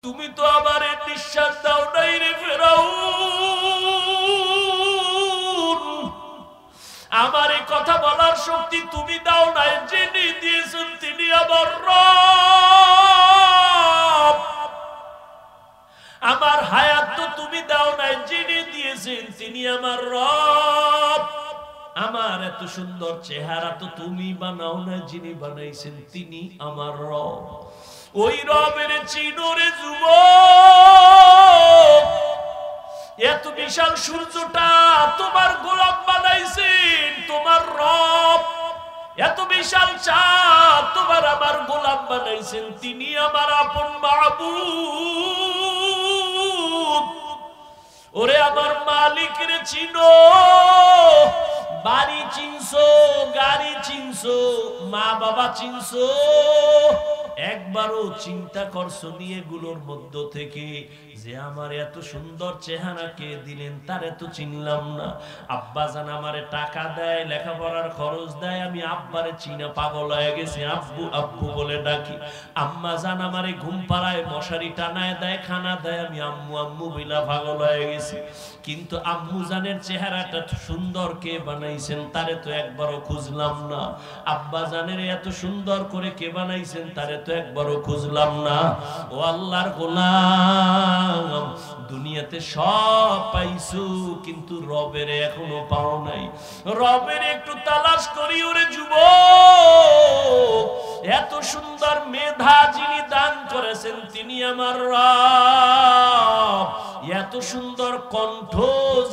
তুমি তো আমারে নিঃশ্বাস দাও নাই রে ফেরাউন, আমার এই কথা বলার শক্তি তুমি দাও নাই, যিনি দিয়েছেন তিনি আমার রব। আমার হায়াত তো তুমি দাও নাই, যিনি দিয়েছেন তিনি আমার রব। আমার এত সুন্দর চেহারা তো তুমি বানাও না, যিনি বানাইছেন তিনি আমার রব। ওই রবের চিনোরে যুবক, এত বিশাল সূর্যটা তোমার গোলাম বানাইছেন তোমার রব, এত বিশাল চাঁদ তোমার আমার গোলাম বানাইছেন তিনি আমার আপন মাবুদ। ওরে আমার মালিক রে চিনো, বাড়ি চিনছো, গাড়ি চিনছো, মা বাবা চিনছো, একবারও চিন্তা করছো নিয়ে গুলোর মধ্য থেকে যে আমার এত সুন্দর চেহারা কে দিলেন তারে তো চিনলাম না। আব্বা জান আমারে টাকা দেয়, লেখাপড়ার খরচ দেয়, আমি আব্বারে চিনা পাগল হয়ে গেছি, আব্বু আব্বু বলে ডাকি। আম্মা জান আমারে ঘুম পাড়ায় মশারি টানায় দেয়, খানা দেয়, আমি আম্মু আম্মু বিলা পাগল হয়ে গেছি। কিন্তু আম্মু জানের চেহারাটা সুন্দর কে বানাইছেন তারে তো একবারও খুঁজলাম না। আব্বা জানের এত সুন্দর করে কে বানাইছেন তারে তো একবারও খুঁজলাম না। ও আল্লাহর গোলাম, দুনিয়াতে সব পাইছো কিন্তু রবের এখনো পাও নাই। রবের একটু তালাশ করি ওরে যুবক। এত সুন্দর মেধা যিনি দান করেছেন তিনি আমার রব, এত সুন্দর কণ্ঠ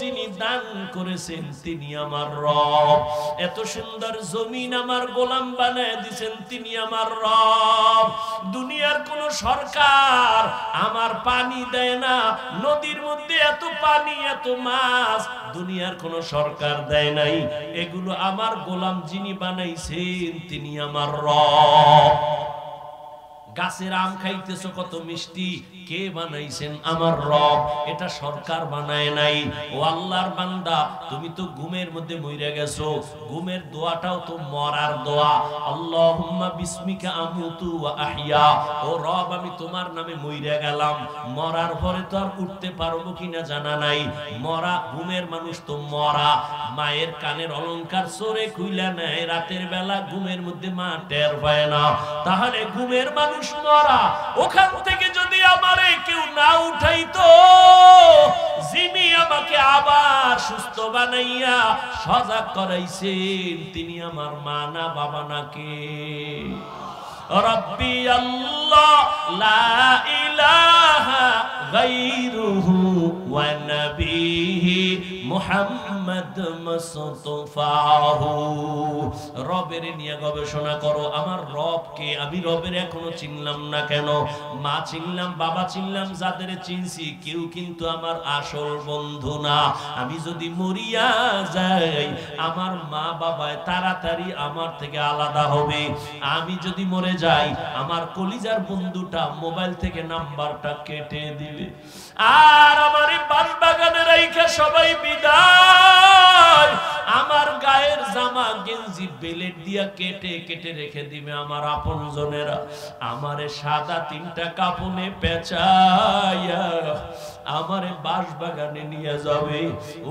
যিনি দান করেছেন তিনি আমার রব, এত সুন্দর জমিন আমার গোলাম বানায় দিয়েছেন তিনি আমার রব। দুনিয়ার কোন সরকার আমার পানি দেয় না, নদীর মধ্যে এত পানি এত মাছ দুনিয়ার কোন সরকার দেয় নাই, এগুলো আমার গোলাম যিনি বানাইছেন তিনি আমার রব। গাছের আম খাইতেছো কত মিষ্টি, কে বানাইছেন আমার রব, এটা সরকার বানায় নাই। ও আল্লাহর বান্দা, তুমি তো ঘুমের মধ্যে মইরা গেছো, ঘুমের দোয়াটাও তো মরার দোয়া। আল্লাহুম্মা বিসমিকা আমুতু ওয়া আহইয়া, ও রব আমি তোমার নামে মইরা গেলাম, মরার পরে তো আর উঠতে পারবো কিনা জানা নাই। মরা ঘুমের মানুষ তো মরা, মায়ের কানের অলংকার চোরে খুইলা নেয়, রাতের বেলা ঘুমের মধ্যে মা টের পায় না, তাহলে ঘুমের মানুষ মরা। ওখান থেকে যদি আমারে কেউ না উঠাইতো, যিনি আমাকে আবার সুস্থ বানাইয়া সজাগ করাইছেন তিনি আমার মা না বাবা নাকি? রব্বি আল্লাহ লা ইলাহা গায়রুহু ওয়া নবিহি মুহাম্মদ মুস্তাফাহু। রবের নিয়ে গবেষণা করো, আমার রব কে? আমি রবের এখনো চিনলাম না কেন? মা চিনলাম, বাবা চিনলাম, যাদের চিনছি কেউ কিন্তু আমার আসল বন্ধু না। আমি যদি মরিয়া যাই আমার মা বাবায় তাড়াতাড়ি আমার থেকে আলাদা হবে। আমি যদি মরে যাই আমার কলিজার বন্ধুটা মোবাইল থেকে নাম্বারটা কেটে দিবে, আর আমার বাগানে রাইখা সবাই বিদায়। আমার গায়ের জামা গেঞ্জি বেলেট দিয়া কেটে কেটে রেখে দিবে আমার আপনজনেরা। আমারে সাদা তিনটা কাপড়ে পেঁচাইয়া আমারে বাঁশ বাগানে নিয়ে যাবে,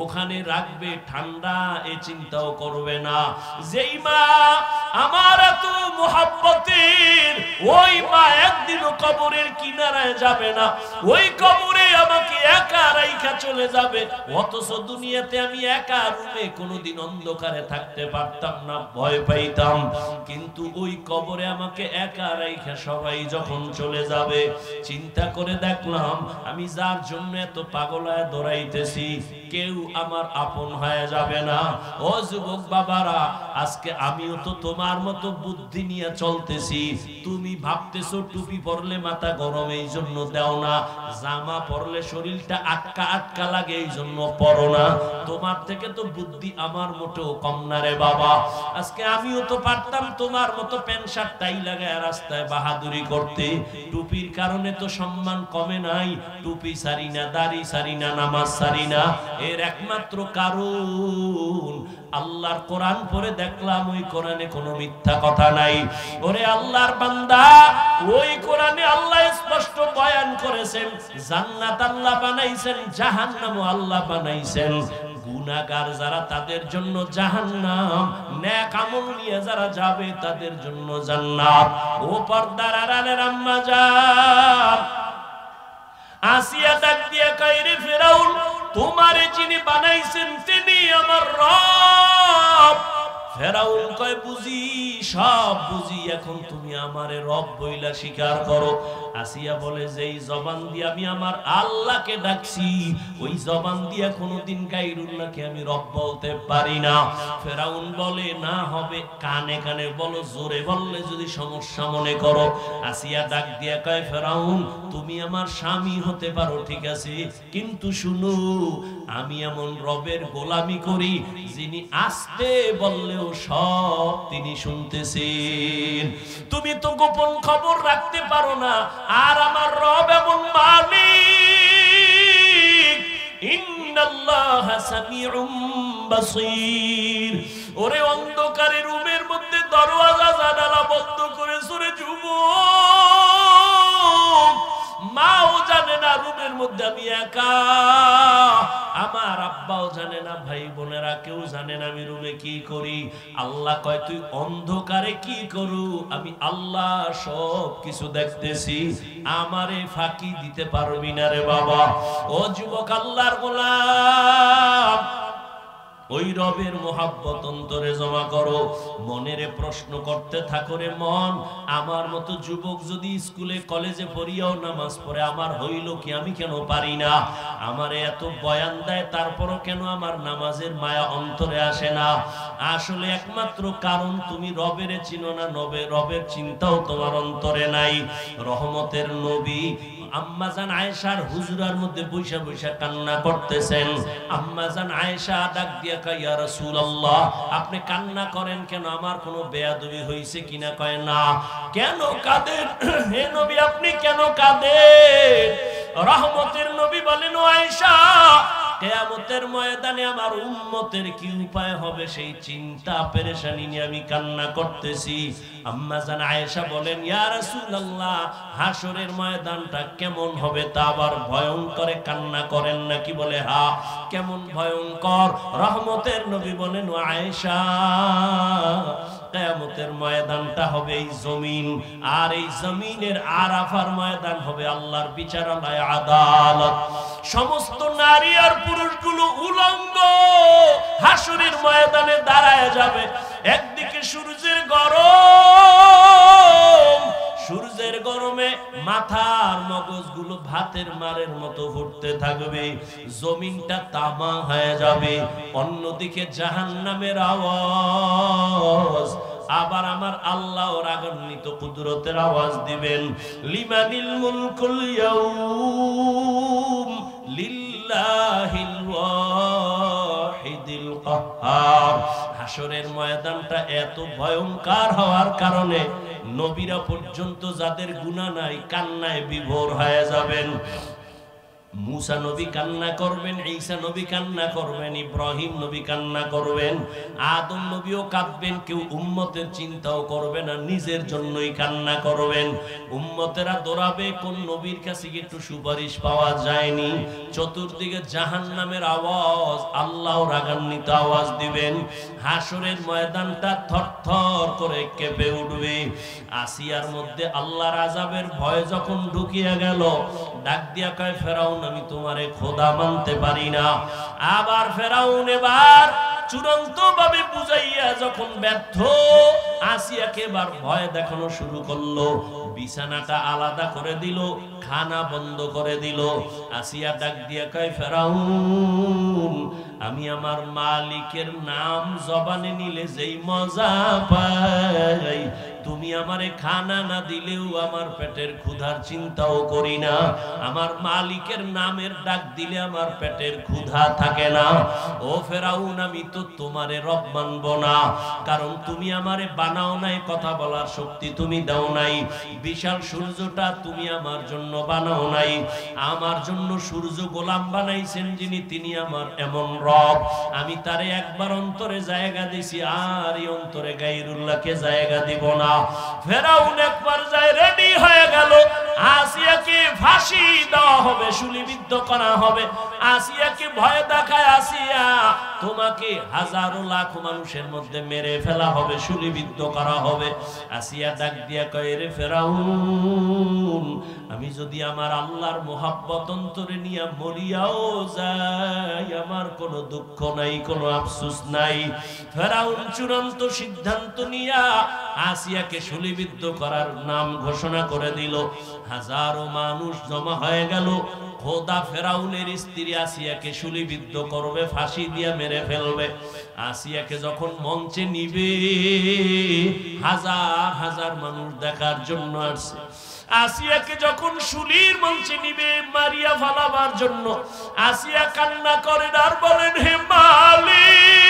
ওখানে রাখবে, ঠান্ডা এ চিন্তাও করবে না। যেই মা আমার এত মুহাব্বতের, ওই মা একদিনও কবরের কিনারায় যাবে না, ওই কবরে আমাকে একা রাইখা চলে যাবে। অথচ দুনিয়াতে আমি একা রুমে কোনোদিন অন্ধকারে থাকতে পারতাম না, ভয় পাইতাম, কিন্তু ওই কবরে আমাকে একা রাইখা সবাই যখন চলে যাবে, চিন্তা করে দেখলাম আমি যার জন্য এত পাগলায় দৌড়াইতেছি কেউ আমার আপন হয়ে যাবে না। ও যুবক বাবারা, আজকে আমিও তো তোমার মতো বুদ্ধি নিয়ে চলতেছি। তুমি ভাবতেছো টুপি পরলে মাথা গরম এই জন্য দাও না, জামা পরলে শরীরটা আটকা আটকা লাগে এই জন্য পরো না। তোমার থেকে তো বুদ্ধি আমার মোটেও কম না রে বাবা। আজকে আমিও তো পারতাম তোমার মতো প্যান্ট শার্ট টাই লাগায় রাস্তায় বাহাদুরি করতে, টুপির কারণে তো সম্মান কমে নাই। টুপি সারি না, দাড়ি সারি না, নামাজ সারি না, এর একমাত্র কারণ আল্লাহর কোরআন পড়ে দেখলাম ওই কোরআনে কোনো মিথ্যা কথা নাই। ওরে আল্লাহর বান্দা, ওই কোরআনে আল্লাহ স্পষ্ট বয়ান করেছেন জান্নাত আল্লাহ বানাইছেন, জাহান্নামও আল্লাহ বানাইছেন। গুনাহগার যারা তাদের জন্য জাহান্নাম, নেক আমল নিয়ে যারা যাবে তাদের জন্য জান্নাত। ও পর্দার আড়ালের আম্মা জান, আসিয়া ডাক দিয়া কয়, রে ফিরাউন, তোমারে যিনি বানাইছেন তিনি আমার রব। ফেরাউন কয়, বুঝি, সব বুঝি, এখন তুমি আমারে রব বইলা স্বীকার করো। আসিয়া বলে, যেই জবান দিয়ে আমি আমার আল্লাহকে ডাকছি ওই জবান দিয়ে কোনোদিন গায়রুল্লাহকে আমি রব বলতে পারি না। ফেরাউন বলে, না হবে, কানে কানে বলো, জোরে বললে যদি সমস্যা মনে করো। আসিয়া ডাক দিয়া কয়, ফেরাউন, তুমি আমার স্বামী হতে পারো ঠিক আছে, কিন্তু শুনো, আমি এমন রবের গোলামি করি যিনি আস্তে বললেও সব তিনি শুনতেছেন। তুমি তো গোপন খবর রাখতে পারো না, আর আমার রব এমন মালিক, ইন্নাল্লাহা সামিউম বাসীর। ওরে অন্ধকারে রুমের মধ্যে দরওয়াজা জানালা বন্ধ করে সরে যুবক, মাও জানে না রুমের মধ্যে আমি একা, আমার আব্বাও জানে না, ভাই বোনেরা কেউ জানে না আমি রুমে কি করি। আল্লাহ কয়, তুই অন্ধকারে কি করু, আমি আল্লাহ সব কিছু দেখতেছি, আমারে ফাঁকি দিতে পারবি না রে বাবা। ও যুবক, আল্লাহর গোলাম, ওই রবের মোহাব্বত অন্তরে জমা করো, মনেরে প্রশ্ন করতে থাকো, রে মন, আমার মতো যুবক যদি স্কুলে কলেজে পড়িয়াও নামাজ পড়ে আমার হইল কি, আমি কেন পারি না? আমারে এত বয়ান দেয় তারপরও কেন আমার নামাজের মায়া অন্তরে আসে না? আসলে একমাত্র কারণ তুমি রবের চিনো না, রবের চিন্তাও তোমার অন্তরে নাই। রহমতের নবী আম্মাজান আয়েশার হুজরার মধ্যে বৈশা বৈশা কান্না করতেছেন। আম্মাজান আয়েশা ডাক দিয়া কয়, ইয়া রাসূলুল্লাহ, আপনি কান্না করেন কেন? আমার কোনো বেয়াদবি হইছে কিনা? কয়, না। কেন কাঁদেন হে নবী, আপনি কেন কাঁদেন? রহমতের নবী বলেন, ও আয়েশা, কিয়ামতের ময়দানে আমার উম্মতের কি উপায় হবে সেই চিন্তা পেরেশানি নিয়ে আমি কান্না করতেছি। আম্মা জান আয়েশা বলেন, ইয়া রাসূলুল্লাহ, হাসরের ময়দানটা কেমন হবে তা আবার ভয়ঙ্কর, কান্না করেন নাকি? বলে, হ্যাঁ। কেমন ভয়ঙ্কর? রহমতের নবী বলেন, ও আয়েশা, কিয়ামতের ময়দানটা হবে এই জমিন, আর এই জমিনের আরাফার ময়দান হবে আল্লাহর বিচারালয়, আদালত। সমস্ত নারী আর পুরুষগুলো উলঙ্গ হাসরের ময়দানে দাঁড়ায় যাবে। একদিকে সূর্যের গরম, সূর্যের গরমে মাথার মগজগুলো ভাতের মারের মতো ফুটতে থাকবে, জমিনটা তামা হয়ে যাবে। অন্যদিকে জাহান্নামের আওয়াজ, আবার আমার আল্লাহ রাগান্বিত কুদরতের আওয়াজ দিবেন, লিমানিল মুলকুল ইয়াউম লিল্লাহিল ওয়াহিদিল কাহ্হার। হাসরের ময়দানটা এত ভয়ঙ্কর হওয়ার কারণে নবীরা পর্যন্ত যাদের গুনাহ নাই কান্নায় বিভোর হয়ে যাবেন। মুসা নবী কান্না করবেন, ঈসা নবী কান্না করবেন, ইব্রাহিম নবী কান্না করবেন, আদম নবীও কাঁদবেন। কেউ উম্মতের চিন্তাও করবে না, নিজের জন্যই কান্না করবেন। উম্মতেরা দৌড়াবে, কোন নবীর কাছে একটু সুপারিশ পাওয়া যায়নি। চতুর্দিকে জাহান্নামের আওয়াজ, আল্লাহ রাগান্বিত আওয়াজ দিবেন। হাসরের ময়দানটা থরথর করে কেঁপে উঠবে। আসিয়ার মধ্যে আল্লাহর আযাবের ভয় যখন ঢুকিয়া গেল, ডাক দিয়া কয়, ফেরাউন, আমি তোমারে খোদা মানতে পারি না। আবার ফেরাউন এবার চূড়ান্ত ভাবে বুঝাইয়া যখন ব্যর্থ, আসিয়াকে এবার ভয় দেখানো শুরু করলো। বিছানাটা আলাদা করে দিল, খানা বন্ধ করে দিল। আসিয়া ডাক দিয়া কয়, ফেরাউন, আমি আমার মালিকের নাম জবানে নিলে যেই মজা পাই, তুমি আমারে খানা না দিলেও আমার পেটের ক্ষুধার চিন্তাও করি না, আমার মালিকের নামের ডাক দিলে আমার পেটের ক্ষুধা থাকে না। ও ফেরাউন, আমি তো তোমারে রব মানব না, কারণ তুমি আমারে বানাও নাই, কথা বলার শক্তি তুমি দাও নাই, বিশাল সূর্যটা তুমি আমার জন্য বানাও নাই, আমার জন্য সূর্য গোলাম বানাইছেন যিনি, তিনি আমার এমন রব, আমি তারে একবার অন্তরে জায়গা দিছি, আর এই অন্তরে গায়রুল্লাহকে জায়গা দিব না। ফেরাউন একবার যায় রেডি হয়ে গেল, আসিয়াকে ফাঁসি দেওয়া হবে, শুলিবিদ্ধ করা হবে। আসিয়াকে ভয় দেখায়, আসিয়া তোমাকে হাজারো লাখ মানুষের মধ্যে মেরে ফেলা হবে, শুলিবিদ্ধ করা হবে। আসিয়া ডাক দিয়া কয়, রে ফেরাউন, আমি যদি আমার আল্লাহর মোহাব্বত অন্তরে নিয়ে মরিয়াও যাই, আমার কোনো দুঃখ নাই, কোনো আফসোস নাই। ফেরাউন চূড়ান্ত সিদ্ধান্ত নিয়া আসিয়াকে শুলিবিদ্ধ করার নাম ঘোষণা করে দিল। হাজারো মানুষ জমা হয়ে গেল, খোদা ফেরাউনের স্ত্রী আসিয়াকে শুলিবিদ্ধ করবে, ফাঁসি দিয়া মেরে ফেলবে। আসিয়াকে যখন মঞ্চে নিবে, হাজার হাজার মানুষ দেখার জন্য আসছে। আসিয়াকে যখন শুলির মঞ্চে নিবে মারিয়া ফালাবার জন্য, আসিয়া কান্না করেন আর বলেন, হে মালিক,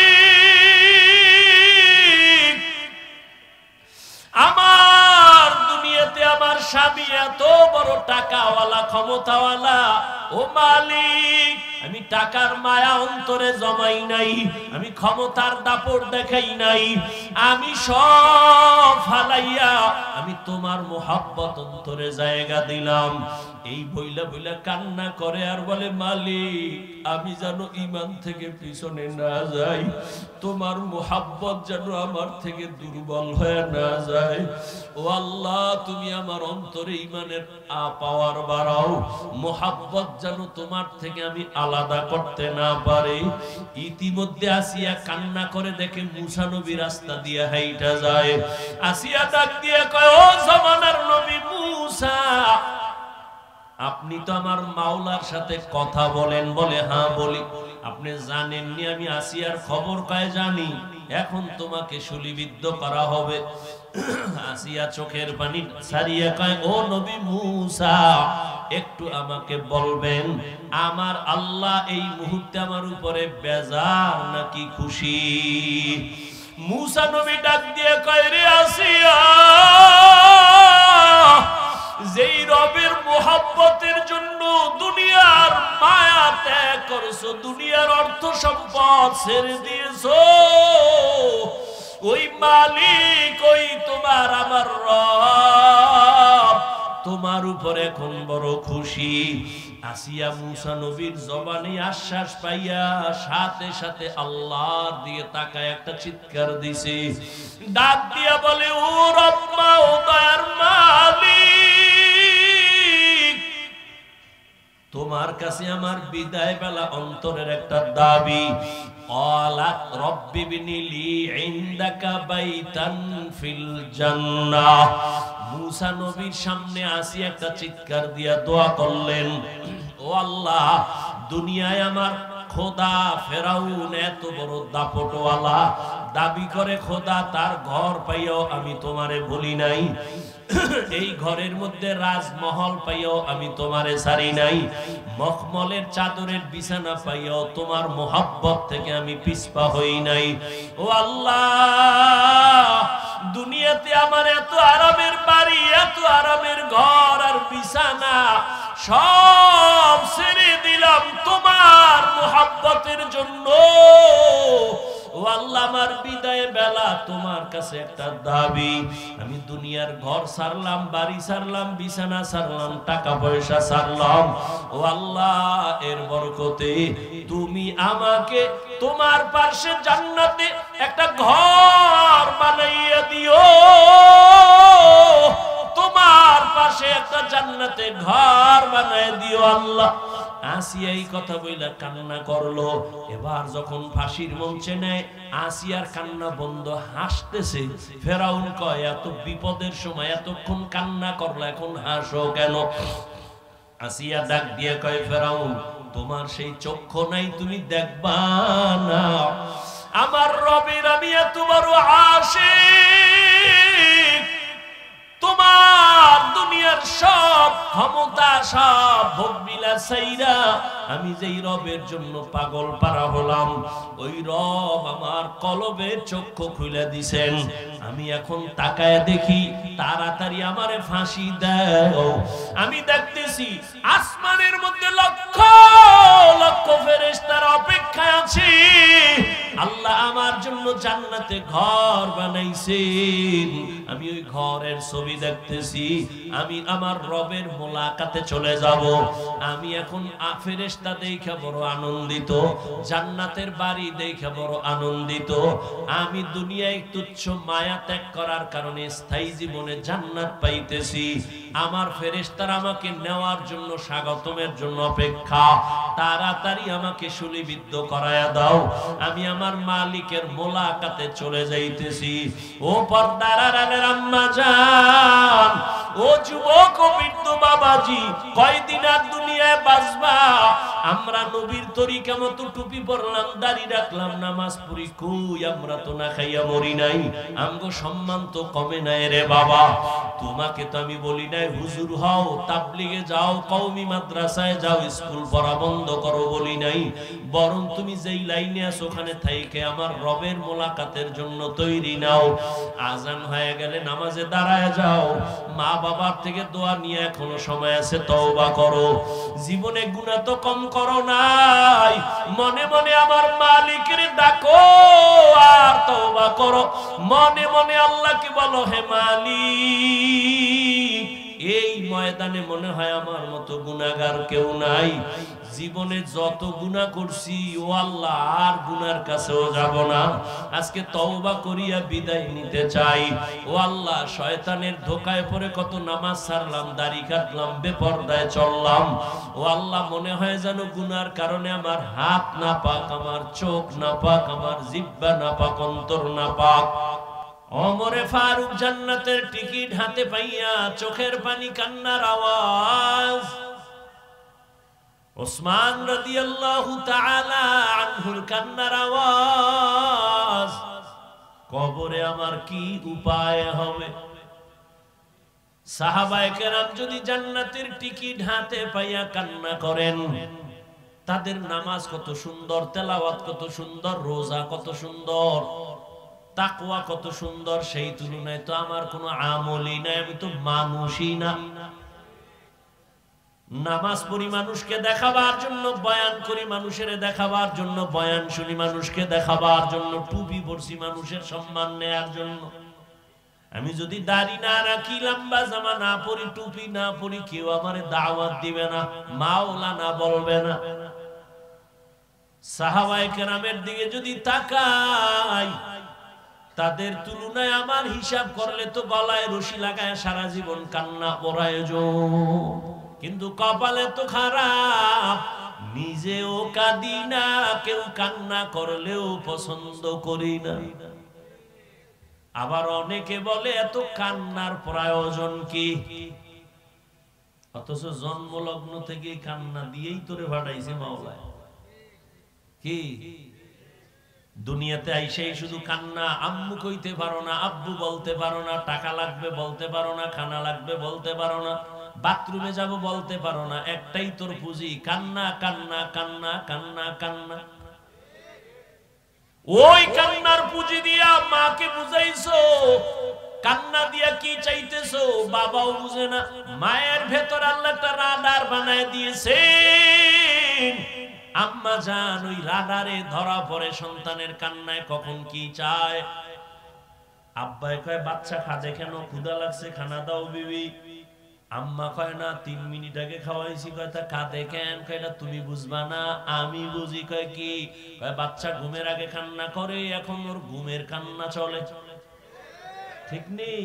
আমার দুনিয়াতে আমার স্বামী এত বড় টাকাওয়ালা, ক্ষমতাওয়ালা, ও মালিক, আমি টাকার মায়া অন্তরে জমাই নাই, আমি ক্ষমতার দাপট দেখাই নাই, আমি সব ফালাইয়া আমি তোমার মোহাব্বত অন্তরে জায়গা দিলাম। এই বইলা বইলা কান্না করে আর বলে, মালিক, আমি যেন ঈমান থেকে পিছনে না যাই, তোমার মোহাব্বত যেন আমার থেকে দুর্বল হয়ে না যায়। ও আল্লাহ, তুমি আমার অন্তরে ঈমানের পাওয়ার বাড়াও, মোহাব্বত যেন তোমার থেকে আমি আলাদা করতে না পারে। ইতিমধ্যে আসিয়া কান্না করে দেখে মুসা নবী রাস্তা দিয়ে হাইটা যায়। আসিয়া ডাক দিয়ে কয়, ও জামানার নবী মুসা, আপনি তো আমার মাওলার সাথে কথা বলেন? বলে, হ্যাঁ বলি। আপনি জানেননি আমি আসিয়ার খবর কয়? জানি। এখন তোমাকে শুলিবিদ্ধ করা হবে। আসিয়া চোখের পানি ছাড়িয়ে কয়, ও নবী মুসা, একটু আমাকে বলবেন আমার আল্লাহ এই মুহূর্তে আমার উপরে বেজার নাকি খুশি? মুসা নবী ডাক দিয়ে কয়, রে আসিয়া, যেই রবের মোহাব্বতের জন্য দুনিয়ার মায়া ত্যাগ করছো, দুনিয়ার অর্থ সম্পদ ছেড়ে দিয়েছো, ওই মালিক, ওই তোমার আমার রব তোমার উপর এখন বড় খুশি। আসিয়া মুসা নবীর জবানে আশ্বাস পাইয়া সাথে সাথে আল্লাহর দিয়ে তাকায় একটা চিৎকার দিছে, ডাক দিয়া বলে, ও রব্বা, ও দয়ার মালিক, তোমার কাছে আমার বিদায় বেলা অন্তরের একটা দাবি। ক্বালাত রব্বি বিনি লি ইনদাকা বাইতান ফিল জান্নাহ। মুসা নবীর সামনে আসি একটা চিৎকার দিয়া দোয়া করলেন, ও আল্লাহ, দুনিয়ায় আমার খোদা ফেরাউন এত বড় দাপটওয়ালা, দাবি করে খোদা, তার ঘর পাইও আমি তোমারে বলি নাই, এই ঘরের মধ্যে রাজমহল পাইও আমি তোমারে ছাড়ি নাই, মখমলের চাদরের বিছানা পাইও তোমার মোহাব্বত থেকে আমি পিছপা হই নাই। ও আল্লাহ, দুনিয়াতে আমার এত আরামের বাড়ি, এত আরামের ঘর আর বিছানা সব ছেড়ে দিলাম তোমার মোহাব্বতের জন্য। ও আল্লাহ, আমার বিদায় বেলা তোমার কাছে একটা দাবি, আমি দুনিয়ার ঘর ছাড়লাম, বাড়ি ছাড়লাম, বিছানা ছাড়লাম, টাকা পয়সা ছাড়লাম, ও আল্লাহ, এর বরকতে তুমি আমাকে তোমার পাশে জান্নাতে একটা ঘর বানাইয়া দিও, তোমার পাশে একটা জান্নাতে ঘর বানায় দিও আল্লাহ। আসিয়া এই কথা বইলা কান্না করলো। এবার যখন ফাঁসির মঞ্চে নেয়, আসিয়ার কান্না বন্ধ, হাসতেছে। ফেরাউন কয়, এত বিপদের সময় এতক্ষণ কান্না করলো, এখন হাসো কেন? আসিয়া ডাক দিয়ে কয়, ফেরাউন, তোমার সেই চক্ষু নাই, তুমি দেখবা না আমার রবের আমি এত বড় আশিক, আমার দুনিয়ার সব ক্ষমতা সব ভোগবিলাস ছাইরা আমি যেই রবের জন্য পাগল পারা হলাম, ওই রব আমার কলবের চক্ষু খুলে দিছেন। আমি এখন তাকায় দেখি, তাড়াতাড়ি আমারে ফাঁসি দাও। আমি দেখতেছি আসমানের মধ্যে লক্ষ লক্ষ ফেরেশতার অপেক্ষায় আছে। আল্লাহ আমার জন্য জান্নাতে ঘর বানাইছেন। আমি ওই ঘরের ছবি দেখতেছি। আমি আমার রবের মোলাকাতে চলে যাব। আমি এখন ফেরেশতা দেখে বড় আনন্দিত, জান্নাতের বাড়ি দেখে বড় আনন্দিত। আমি দুনিয়ায় তুচ্ছ মায়া ত্যাগ করার কারণে স্থায়ী জীবনে জান্নাত পাইতেছি। আমার ফেরেশতারা আমাকে নেওয়ার জন্য, স্বাগতমের জন্য অপেক্ষা। তাড়াতাড়ি আমাকে শুলিবিদ্ধ করায়া দাও। আমি আমার মালিকের মোলাকাতে চলে যাইতেছি। ও পর্দার আড়ালের আম্মা জান, ও যুবক ও বৃদ্ধ বাবাজি, কয়দিন আর দুনিয়ায় বাঁচবা? আমরা নবীর তরিকা মতো টুপি পরলাম, দাড়ি রাখলাম, নামাজ পড়ি, কই আমরা তো না খাইয়া মরি নাই। আমগো সম্মান তো কমে নাই রে বাবা। তোমাকে তো আমি বলি নাই হুজুর হও, তাবলিগে যাও, কওমি মাদ্রাসায় যাও, স্কুল পড়া বন্ধ করো বলি নাই। বরং তুমি যেই লাইনে আছো ওখানে থাইকে আমার রবের মোলাকাতের জন্য তৈরি নাও। আজান হয়ে গেলে নামাজে দাঁড়ায় যাও। মা বাবার থেকে দোয়া নিয়ে এখনো সময় আছে, তওবা করো। জীবনে গুনাহ তো কম করো নাই, মনে মনে আমার মালিকের ডাকো আর তওবা করো। মনে মনে আল্লাহকে বলো, হে মালিক, এই ময়দানে মনে হয় আমার মতো গুনাহগার কেউ নাই। জীবনে যত গুনাহ করছি ও আল্লাহ, আর গুনার কাছেও যাব না। আজকে তওবা করিয়া বিদায় নিতে চাই। ও আল্লাহ, শয়তানের ধোঁকায় পড়ে কত নামাজ ছাড়লাম, দাড়ি কাটলাম, বেপরদায় চললাম। ও আল্লাহ, মনে হয় যেন গুনার কারণে আমার হাত না পাক, আমার চোখ না পাক, আমার জিহ্বা না পাক, অন্তর না পাক। ওমরে ফারুক জান্নাতের টিকিট হাতে পাইয়া চোখের পানি, কান্নার আওয়াজ। ওসমান রাদিয়াল্লাহু তাআলা আনহুর কান্নার আওয়াজ। কবরে আমার কি উপায় হবে? সাহাবায়ে কেরাম যদি জান্নাতের টিকিট হাতে পাইয়া কান্না করেন, তাদের নামাজ কত সুন্দর, তেলাওয়াত কত সুন্দর, রোজা কত সুন্দর, তাকওয়া কত সুন্দর, সেই তুলনায় তো আমার কোনো আমলই নাই, আমি তো মানুষই না। নামাজ পড়ি মানুষকে দেখাবার জন্য, বয়ান করি মানুষের দেখাবার জন্য, বয়ান শুনি মানুষকে দেখাবার জন্য, টুপি পরছি মানুষের সম্মান নেয়ার জন্য। আমি যদি দাড়ি না রাখি, লম্বা জামা না পরি, টুপি না পরি, কেউ আমারে দাওয়াত দিবে না, মাওলানা বলবে না। সাহাবায়ে কেরামের দিকে যদি তাকাই, তাদের তুলনায় আমার হিসাব করলে তো গলায় রশি লাগায় সারা জীবন কান্না প্রয়োজন। কিন্তু কপালে তো খারাপ, নিজেও কাঁদি না, কেউ কান্না করলেও পছন্দ করি না। আবার অনেকে বলে এত কান্নার প্রয়োজন কি? অথচ জন্মলগ্ন থেকে কান্না দিয়েই তোরে ভাড়াইছে মাওলা। কি দুনিয়াতে আইসেই শুধু কান্না। আম্মু কইতে পারো না, আব্বু বলতে পারো না, টাকা লাগবে বলতে পারো না, খানা লাগবে বলতে পারো না, বাথরুমে যাব বলতে পারো না। একটাই তোর পুঁজি, কান্না কান্না কান্না কান্না কান্না। ওই কান্নার পুঁজি দিয়া মাকে বুঝাইছো, কান্না দিয়া কি চাইতেছো বাবাও বুঝে না। মায়ের ভেতর আল্লাহ একটা রাডার বানায় দিয়েছেন। আম্মা জান ওই রাডারে ধরা পড়ে সন্তানের কান্নায় কখন কি চায়। আব্বাই কয় বাচ্চা খাদে কেন, ক্ষুধা লাগছে, খানা দাও বিবি। আম্মা কয় না 3 মিনিট আগে খাওয়াইছি। কয় তা কাঁদে কেন? কয় এটা তুমি বুঝবা না, আমি বুঝি। কয় কি? কয় বাচ্চা ঘুমের আগে কান্না করে, এখন ওর ঘুমের কান্না চলে। ঠিক নেই?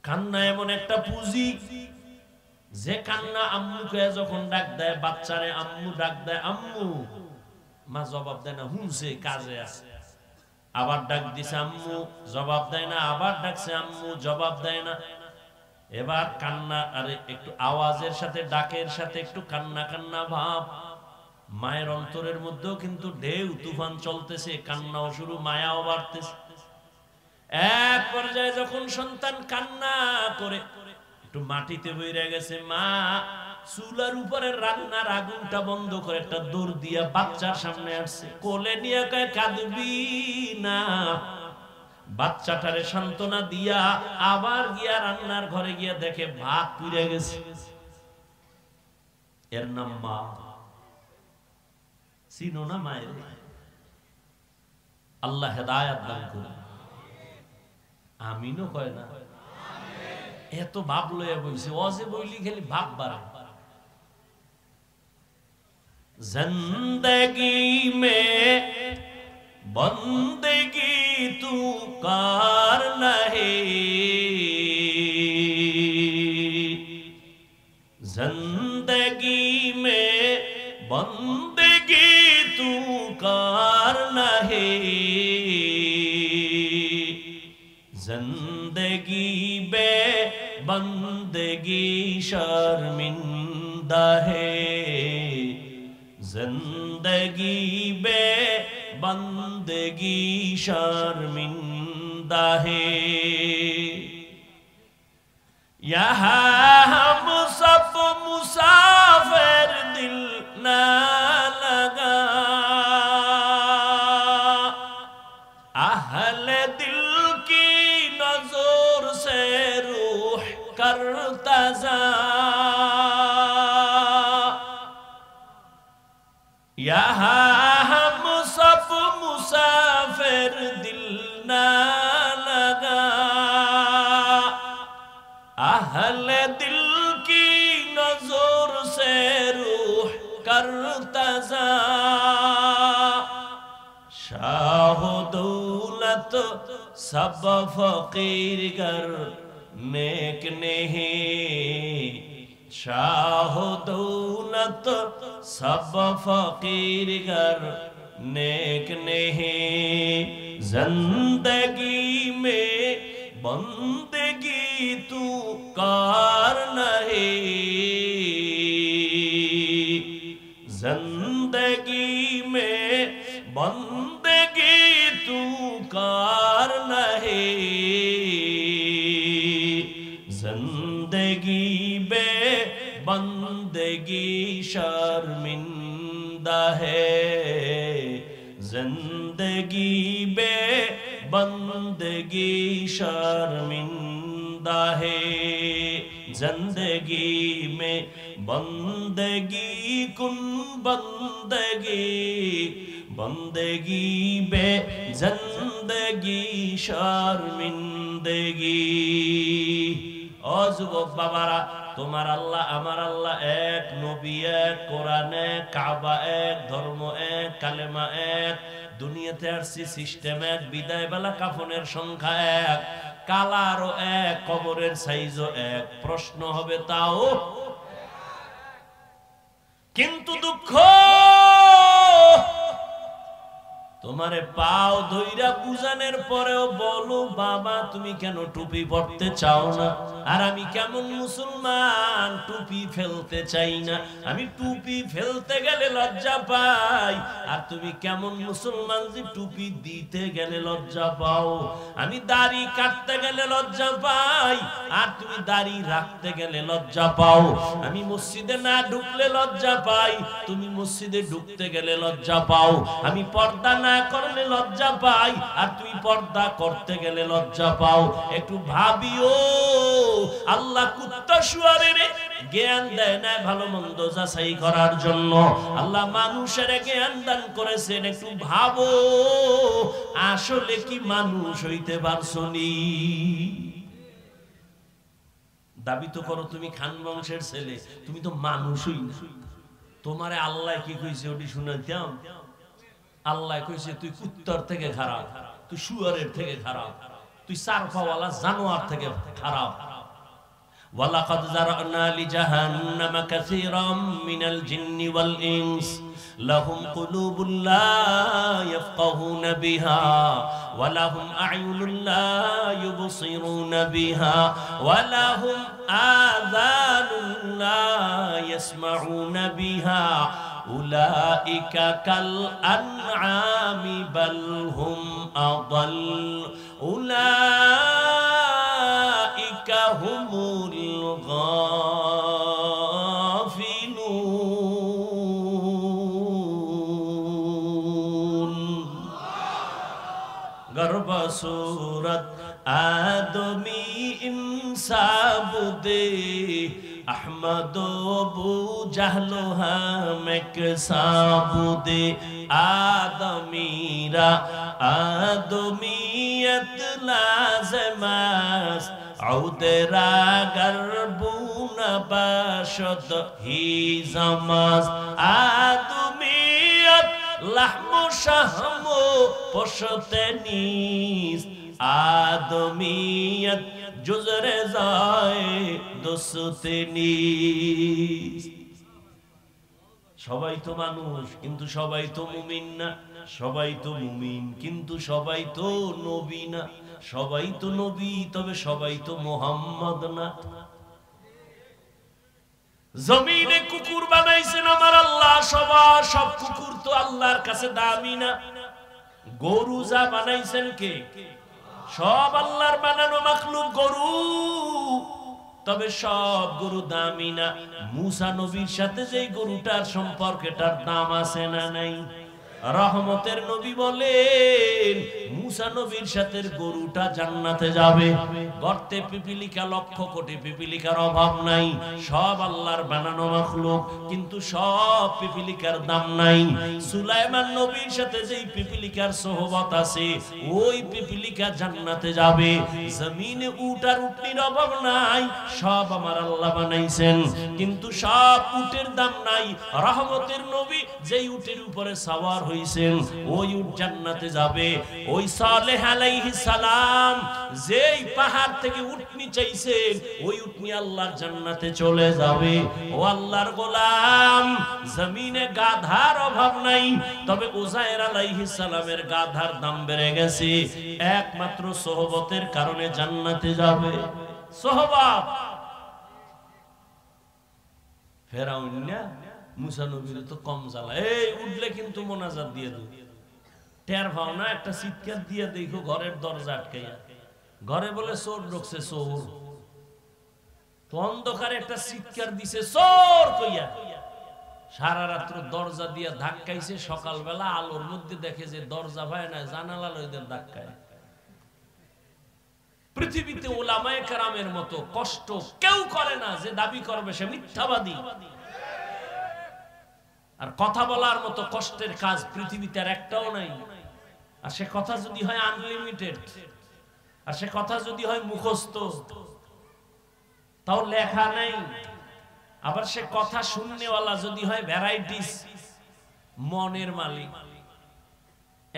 কান্না এমন একটা পুঁজি, যে কান্না আম্মুকে যখন ডাক দেয়, বাচ্চারে আম্মু ডাক দেয়, আম্মু, মা জবাব দেয় না, হুনছে কাজে আছে। আবার ডাক দিছে আম্মু, জবাব দেয় না, আবার ডাকছে আম্মু, জবাব দেয় না। এবার কান্না, আরে একটু আওয়াজের সাথে, ডাকের সাথে একটু কান্না কান্না ভাব। মায়ের অন্তরের মধ্যেও কিন্তু ঢেউ তুফান চলতেছে, কান্নাও শুরু, মায়াও বাড়তেছে। এক পর্যায়ে যখন সন্তান কান্না করে একটু মাটিতে বইরে গেছে, মা চুলার উপরে রান্নার আগুনটা বন্ধ করে একটা দৌড় দিয়া বাচ্চার সামনে আসছে, কোলে নিয়ে কয় কাঁদবি না। বাচ্চাটারে সান্ত্বনা দিয়া আবার গিয়া রান্নার ঘরে গিয়া দেখে ভাত পুড়ে গেছে। এর নাম মা। চিনো না মায়ের? আল্লাহ হেদায়েত দান করুন। আমিনও কয় না? এত ভাব লইয়া বইছে, অজে বইলি খালি ভাব বাড়ে। जिंदगी में बंदगी तू कार नहीं, जिंदगी में बंदगी तू कार नहीं, जिंदगी बे बंदगी शर्मिंदा है, जिंदगी बे बंदगी शर्मिंदा है। यहाँ हम सब मुसाफिर दिल न लगा, अहले दिल की नजर से रूह करता जा, यहाँ हम सब मुसाफिर दिल न लगा, अहले दिल की नजर से रूह करता जा, शाह दौलत सब फकीर कर नेक नहीं, शाह दौलत सब फकीर कर नेक नहीं, जिंदगी में बंदगी तू कार नहीं, जिंदगी में बंदगी तू कार नहीं, जिंदगी बे बंदगी शर्मिंदा है, जिंदगी बे बंदगी शर्मिंदा है, जिंदगी में बंदगी कुन बंदगी, बंदगी बे जिंदगी शर्मिंदगी। ओ যুবক বাবারা, তোমার আল্লাহ আমার আল্লাহ এক, নবী এক, কোরআন এক, কাবা এক, ধর্ম এক, কালেমা এক, দুনিয়াতে আসছি সিস্টেম এক, বিদায় বেলা কাফনের সংখ্যা এক, কালারও এক, কবরের সাইজও এক, প্রশ্ন হবে তাও। কিন্তু দুঃখ, তোমারে পাও ধইরা বুঝানোর পরেও বলো বাবা তুমি কেন টুপি পড়তে চাও না? আর আমি কেমন মুসলমান টুপি ফেলতে চাই না, আমি টুপি ফেলতে গেলে লজ্জা পাই। আর তুমি কেমন মুসলমান যে টুপি দিতে গেলে লজ্জা পাও? আমি দাড়ি কাটতে গেলে লজ্জা পাই, আর তুমি দাড়ি রাখতে গেলে লজ্জা পাও। আমি মসজিদে না ঢুকলে লজ্জা পাই, তুমি মসজিদে ঢুকতে গেলে লজ্জা পাও। আমি পর্দা না করলে লজ্জা পাই, আর তুমি পর্দা করতে গেলে লজ্জা পাও। একটু ভাবিও, আল্লাহ কুত্তা শুয়ারের জ্ঞান দেয় না ভালো মন্দ যাচাই করার জন্য, আল্লাহ মানুষের জ্ঞান দান করেছেন। একটু ভাবো, আসলে কি মানুষ হইতে পারছনি? দাবি তো করো তুমি খান বংশের ছেলে, তুমি তো মানুষই না। তোমারে আল্লাহ কি কইছে ওটি শুনাইতাম? আল্লাহ কইছে তুই কুত্তার থেকে খারাপ, তুই শুয়ারের থেকে খারাপ, তুই সারফাওয়ালা জানোয়ার থেকে খারাপ। ওয়ালাকাদ যারানা লিজাহান্নামা কাসীরাম মিনাল জিন্নি ওয়াল ইনস লাহুম কুলুবুন লা ইয়াফকাহুনা বিহা ওয়া লাহুম আ'য়ুনুন লা ইউবসিরুনা বিহা ওয়া লাহুম আযানুন লা ইয়াসমাউনা বিহা উলাইকা কাল আনআমি বাল হুম আদাল উলাইকা হুমুল গাফিলুন। গর্ব সূরত আদমি ইনসাবুদে احمد ابو جہل ہمک سابودے آدمیرا آدمیت لازم است عودرا گربون باشد ہی زماز آدمیت لحم و شحم و پشت نیست آدمیت جزر زائے দোস্তেনি। সবাই তো মানুষ কিন্তু সবাই তো মুমিন না, সবাই তো মুমিন কিন্তু সবাই তো নবী না, সবাই তো নবী তবে সবাই তো মুহাম্মদ না। জমিনে কুকুর বানাইছেন আমার আল্লাহ, সব কুকুর তো আল্লাহর কাছে দামি না। গরু যা বানাইছেন কে? সব আল্লাহর বানানো মাখলুক গরু, তবে সব গরু দামি না। মুসা নবীর সাথে যে গরুটার সম্পর্কটার দাম আছে না নাই? রহমতের নবী বলেন মুসা নবীর সাথে গরুটা জান্নাতে যাবে। গর্তে পিপিলিকা, লক্ষ কোটি পিপিলিকার অভাব নাই, সব আল্লাহর বানানো মাখলুক কিন্তু সব পিপিলিকার দাম নাই। সুলাইমান নবীর সাথে যেই পিপিলিকার সোহবত আছে ওই পিপিলিকা জান্নাতে যাবে। জমিনে উট আর উটনির অভাব নাই, সব আমার আল্লাহ বানাইছেন কিন্তু সব উটের দাম নাই। রহমতের নবী যেই উটের উপরে সওয়ার হইছেন ওই উট জান্নাতে যাবে। ওই সালেহ আলাইহিস সালাম যেই পাহাড় থেকে উটনি চাইছেন ওই উটনি আল্লাহর জান্নাতে চলে যাবে। ও আল্লাহর গোলাম, জমিনে গাধার অভাব নাই, তবে উযায়ের আলাইহিস সালামের গাধার দাম বেড়ে গেছে, একমাত্র সোহবতের কারণে জান্নাতে যাবে। সোহবত। ফেরাউন না মুসা নবীর তো কম জ্বালা, এই উঠলে কিন্তু মোনাজাত দিয়ে দেব, টের পাও না? একটা চিৎকার দিয়ে দেখো ঘরের দরজা আটকাইয়া, ঘরে বলে চোর ঢুকছে, চোর তো অন্ধকারে একটা চিৎকার দিছে চোর কইয়া, সারা রাত্র দরজা দিয়া ধাক্কাইছে, সকালবেলা আলোর মধ্যে দেখে যে দরজা ভাই না, জানালা লইদের ধাক্কায়। পৃথিবীতে ওলামায়ে কেরামের মতো কষ্ট কেউ করে না, যে দাবি করবে সে মিথ্যাবাদী। আর কথা বলার মতো কষ্টের কাজ পৃথিবীতে আর একটাও নাই। আর সে কথা যদি হয় আনলিমিটেড, আর সে কথা যদি হয় মুখস্থ, তাও লেখা নাই। আবার সে কথা শুননেওয়ালা যদি হয় ভ্যারাইটিস, মনের মালিক।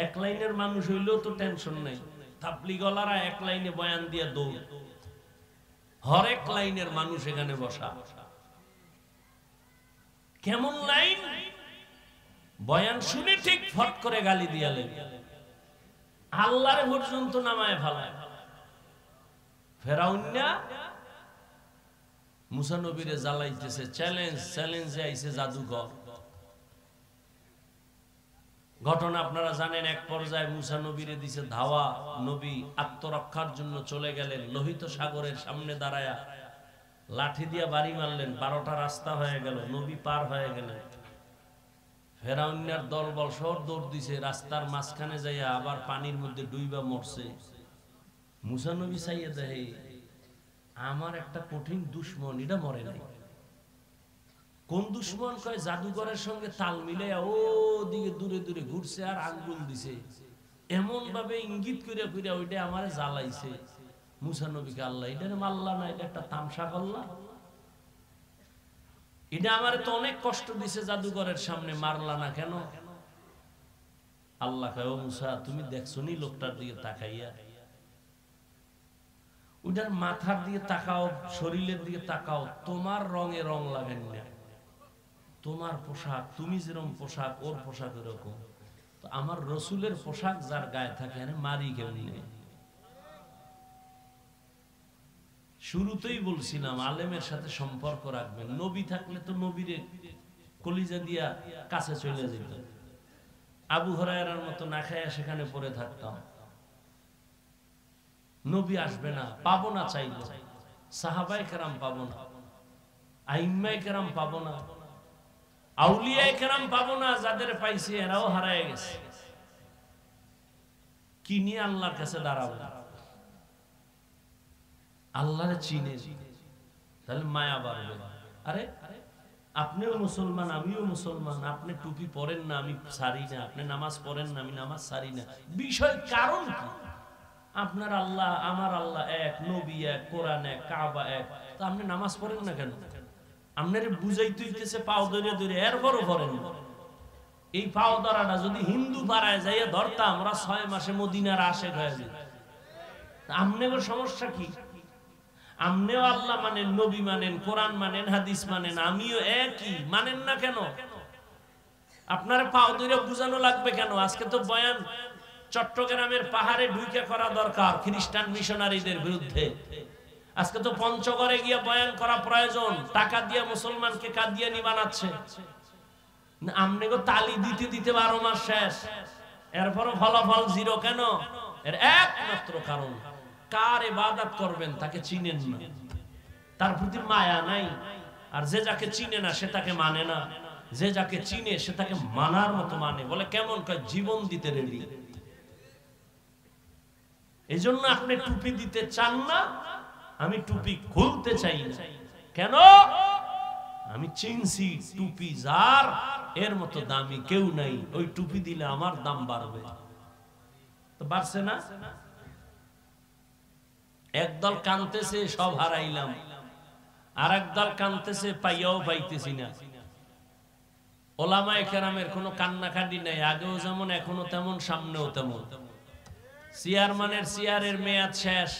এক লাইনের মানুষ হইলেও তো টেনশন নাই, তাবলীগওয়ালারা এক লাইনে বয়ান দিয়ে দৌড়, হরেক লাইনের মানুষ এখানে বসা। কেমন লাইন? বয়ান শুনে ঠিক ফট করে গালি দিয়ালেন, আল্লাহর পর্যন্ত নামায় ফেলায়। ফেরাউন না মুসা নবীরে জ্বালাইতেছে, চ্যালেঞ্জে আইছে জাদুঘর। ঘটনা আপনারা জানেন, এক পর্যায়ে মুসা নবীরে দিছে ধাওয়া, নবী আত্মরক্ষার জন্য চলে গেলেন, লোহিত সাগরের সামনে দাঁড়ায়া লাঠি দিয়া বাড়ি মারলেন, 12টা রাস্তা হয়ে গেল, নবী পার হয়ে গেলেন। ফেরাউনের দলবল সব দৌড় দিছে, রাস্তার মাঝখানে যাইয়া আবার পানির মধ্যে ডুইবা মরছে। মুসা নবী চাইয়া দেখে আমার একটা কঠিন দুশ্মন, এটা মরে নাই। কোন দুশ্মন? কয় জাদুঘরের সঙ্গে তাল মিলাইয়া ও দিকে দূরে দূরে ঘুরছে আর আঙ্গুল দিছে, এমন ভাবে ইঙ্গিত করে করে ওইটা আমারে জ্বালাইছে। মুসা নবীকে আল্লাহ এটা মারলা না, এটা একটা তামসা করলা, এটা আমারে তো অনেক কষ্ট দিছে জাদুঘরের সামনে, মারলা না কেন? আল্লাহ কয় ও মুসা তুমি দেখছো নি লোকটার দিকে তাকাইয়া? ওইটার মাথার দিকে তাকাও, শরীরের দিকে তাকাও, তোমার রঙে রং লাগেন না, তোমার পোশাক, তুমি যেরকম পোশাক ওর পোশাক এরকম। তো আমার রসুলের পোশাক যার গায়ে থাকে মারি কেমনি? শুরুতেই বলছিলাম আলেমের সাথে সম্পর্ক রাখবেন, নবী থাকলে তো নবীরে কলিজা দিয়া কাছে চলে যেত। আবু হুরায়রার মতো না খায়া সেখানে পড়ে থাকতাম, নবী আসবে না, পাবো না চাইলে, সাহাবায়ে কেরাম পাবো না, আইম্মায়ে কেরাম পাবো না, আউলিয়ায়ে কেরাম পাবো না, যাদের পাইছি এরাও হারায় গেছে। কি নিয়ে আল্লাহর কাছে দাঁড়াবো? আল্লাহরে চিনে তাহলে মায়া বাড়বে। আরে আপনিও মুসলমান, আমিও মুসলমান, আপনি টুপি পরেন না, আমি সারি না, আপনি নামাজ পড়েন না, আমি নামাজ সারি না, বিষয় কারণ কি? আপনার আল্লাহ আমার আল্লাহ এক, নবী এক, কোরআন এক, কাবা এক, তো আপনি নামাজ পড়েন না কেন? আপনারে বুঝাইতে হইতেছে পাও ধরে ধরে, এরপরও পড়েন না। এই পাও ধরাটা যদি হিন্দু পাড়ায় যাইয়া ধরতাম, ওরা 6 মাসে মদিনার আশেক হয়ে যেত। আপনার সমস্যা কি? আপনিও আল্লাহ মানেন, নবী মানেন, কোরআন মানেন, হাদিস মানেন, আমিও একই, মানেন না কেন? আপনার পাও ধরে বুঝানো লাগবে কেন? আজকে তো বয়ান চট্টগ্রামের পাহাড়ে ঢুকে করা দরকার খ্রিস্টান মিশনারিদের বিরুদ্ধে। আজকে তো পঞ্চগড়ে গিয়ে বয়ান করা প্রয়োজন। টাকা দিয়ে মুসলমানকে কাদিয়ানি বানাচ্ছে। আপনি গো তালি দিতে দিতে 12 মাস শেষ, এরপরও ফলাফল জিরো কেন? এর একমাত্র কারণ, কার ইবাদত করবেন তাকে চিনেন না, তার প্রতি মায়া নাই। আর যে যাকে চিনে না সে তাকে মানে না, যে যাকে চিনে সে তাকে মানার মতো মানে। বলে কেমন? কয় জীবন দিতে রেডি। এই জন্য আপনি টুপি দিতে চান না, আমি টুপি খুলতে চাই না। কেন? আমি চিনছি টুপি যার, এর মতো দামি কেউ নাই। ওই টুপি দিলে আমার দাম বাড়বে। তো বাড়ছে না? একদল কানতেছে সব হারাইলাম, আর একদল কানতেছে পাইয়াও পাইতেছি না। ওলামায়ে কেরামের কোনো কান্নাকাটি নাই, আগেও যেমন এখনো তেমন, সামনেও তেমন। চেয়ারম্যানের চেয়ারের মেয়াদ শেষ,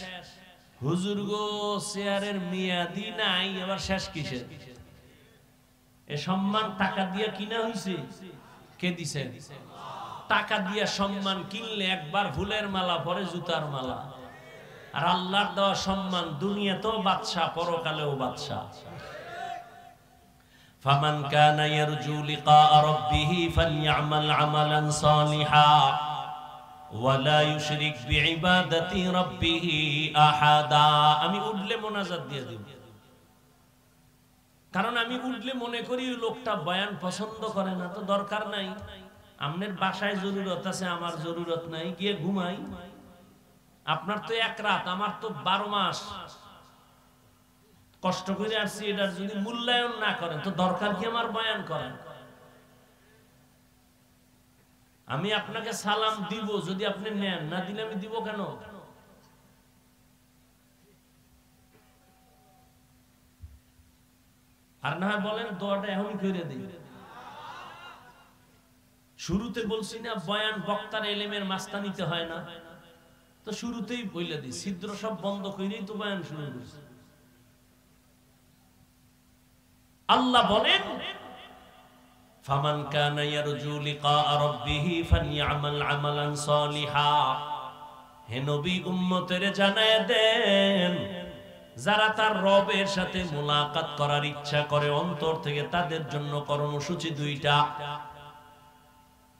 হুজুর গো চেয়ারের মেয়াদই নাই, আবার শেষ কিসের? এ সম্মান টাকা দিয়ে কিনা হইছে? কে দিছে? টাকা দিয়ে সম্মান কিনলে একবার ফুলের মালা, পরে জুতার মালা। আর আল্লাহর দেওয়া সম্মান দুনিয়াতেও বাদশা, পরকালেও বাদশা। ফামান কানা ইয়ারজু লিকা রাব্বিহি ফালইআমাল আমালান সালিহা ওয়ালা ইউশরিক বিইবাদাতি রাব্বিহি আহাদা। আমি উঠলে মোনাজাত দিয়ে দেব, কারণ আমি উঠলে মনে করি লোকটা বয়ান পছন্দ করে না, তো দরকার নাই। আপনার বাসায় জরুরত আছে, আমার জরুরত নাই, গিয়ে ঘুমাই। আপনার তো 1 রাত, আমার তো 12 মাস কষ্ট করে আসছি। এটার যদি মূল্যায়ন না করেন তো দরকার কি আমার বয়ান করেন? আমি আপনাকে সালাম দিব, যদি আপনি নেন, না দিলে আমি দিব কেন? আর না হয় বলেন দোয়াটা এখনই করে দিই। শুরুতে বলছি না বয়ান বক্তার এলেমের মাস্তানিতে হয় না, তো শুরুতেই বলে দিই, ছিদ্র সব বন্ধ করেই তো বয়ান শুরু করছি। আল্লাহ বলেন ফামান কানা ইয়ারজু লিকা রাব্বিহি ফালইআমাল আমালান সালিহা। হে নবী, উম্মতের জানায় দেন, যারা তার রবের সাথে মুলাকাত করার ইচ্ছা করে অন্তর থেকে, তাদের জন্য কর্মসূচি 2টা।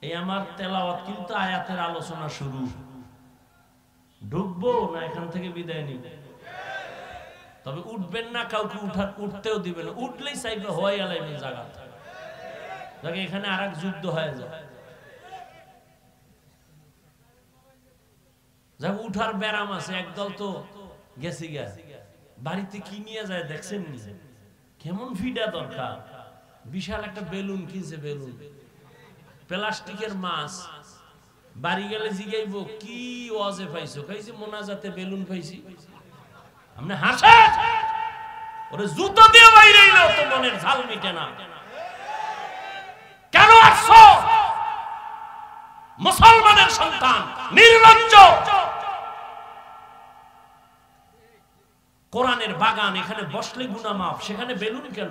এই আমার তেলাওয়াত কিন্তু আয়াতের আলোচনা শুরু। ঢুকবো না এখান থেকে বিদায় নিব, তবে উঠবেন না, কাউকে উঠতেও দিবেন না। উঠলেই চাইবে হওয়াই আলাইবেন জায়গা, এখানে আর এক যুদ্ধ হয়ে যায়। যাক, উঠার ব্যারাম আছে। একদল তো গেছে বাড়িতে কি নিয়ে যায় দেখছেন নি? কেমন ফিডা দরকার, বিশাল একটা বেলুন কিনছে, বেলুন প্লাস্টিকের মাছ। বাড়ি গেলে জিগাইবো কি ওয়াজে পাইছো? খাইছি মোনাজাতে বেলুন পাইছি। আপনি হাসে, ওরে জুতো দিয়ে বাইরে এলো তো মনের ঝাল মিটে না। কেন আসছো? মুসলমানের সন্তান, নির্লজ্জ। কোরআনের বাগান, এখানে বসলে গুনাহ মাফ, সেখানে বেলুন কেন?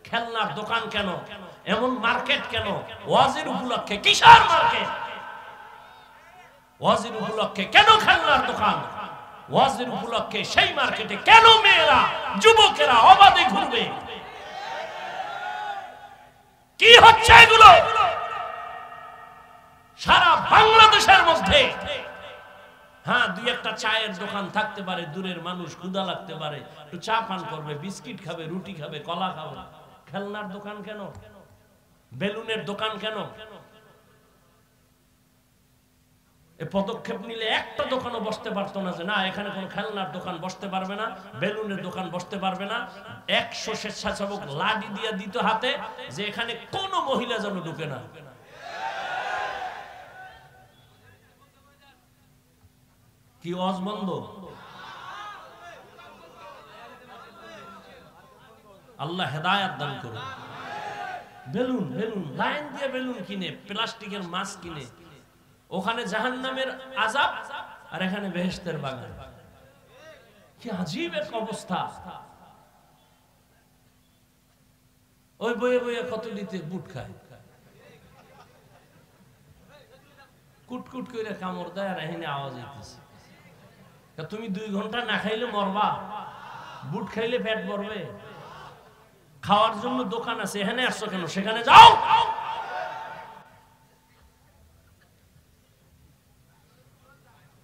খেলনার দোকান কেন? এমন মার্কেট কেন? ওয়াজের উপলক্ষে কিসের মার্কেট? ওয়াজের উপলক্ষে কেন খেলনার দোকান? ওয়াজের উপলক্ষে সেই মার্কেটে কেন মেয়েরা, যুবকেরা অবাধে ঘুরবে? কি হচ্ছে এগুলো? সারা বাংলাদেশের মধ্যে হ্যাঁ, দুই একটা চায়ের দোকান থাকতে পারে, দূরের মানুষ ক্ষুধা লাগতে পারে, একটু চা পান করবে, বিস্কিট খাবে, রুটি খাবে, কলা খাবে। খেলনার দোকান কেন? বেলুনের দোকান কেন? এই পদক্ষেপ নিলে একটা দোকানও বসতে পারতো না যে না এখানে কোনো খেলনার দোকান বসতে পারবে না, বেলুনের দোকান বসতে পারবে না। 100 স্বেচ্ছাসেবক লাঠি দিয়ে দিত হাতে যে এখানে কোনো মহিলা যেন ঢুকে না। কি ওয়াজ বন্ধ? আল্লাহ হেদায়েত দান করুন। বেলুন বেলুন লাইন দিয়ে বেলুন কিনে, প্লাস্টিকের মাছ কিনে, ওখানে জাহান্নামের আযাব আর এখানে বেহেশতের বাগান। কি আজীব এক অবস্থা। ওই বইয়ে বইয়ে কত দিতে বুট খায়, কুটকুট করে কামড় দেয় আর এখানে আওয়াজ হইতেছে। তুমি 2 ঘন্টা না খাইলে মরবা, বুট খাইলে পেট ভরবে। খাওয়ার জন্য দোকান আছে, এখানে আসছো কেন? সেখানে যাও।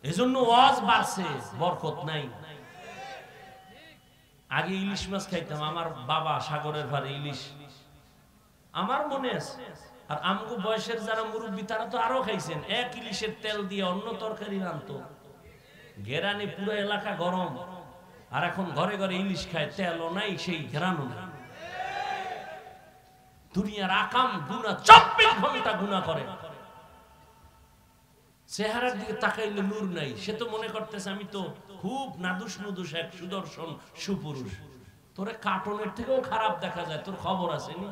এজন্য ওয়াজ বাড়ছে, বরকত নাই। আগে ইলিশ মাছ খাইতাম, আমার বাবা সাগরের ভারে ইলিশ, আমার মনে আছে। আর আমগো বয়সের যারা মুরব্বী তারা তো আরো খাইছেন। এক ইলিশের তেল দিয়ে অন্য তরকারি রান্তো, ঘেরানি পুরো এলাকা গরম। আর এখন ঘরে ঘরে ইলিশ খায়, তেলও নাই, সেই ঘেরানো নাই। দুনিয়ার আকাম গুনাহ 24 ঘন্টা গুনাহ করে। চেহারার দিকে তাকাইলে নূর নাই। সে তো মনে করতেছে আমি তো খুব নাদুস নুদুস এক সুদর্শন সুপুরুষ। তোরে কার্টুনের থেকেও খারাপ দেখা যায়, তোর খবর আছে নি?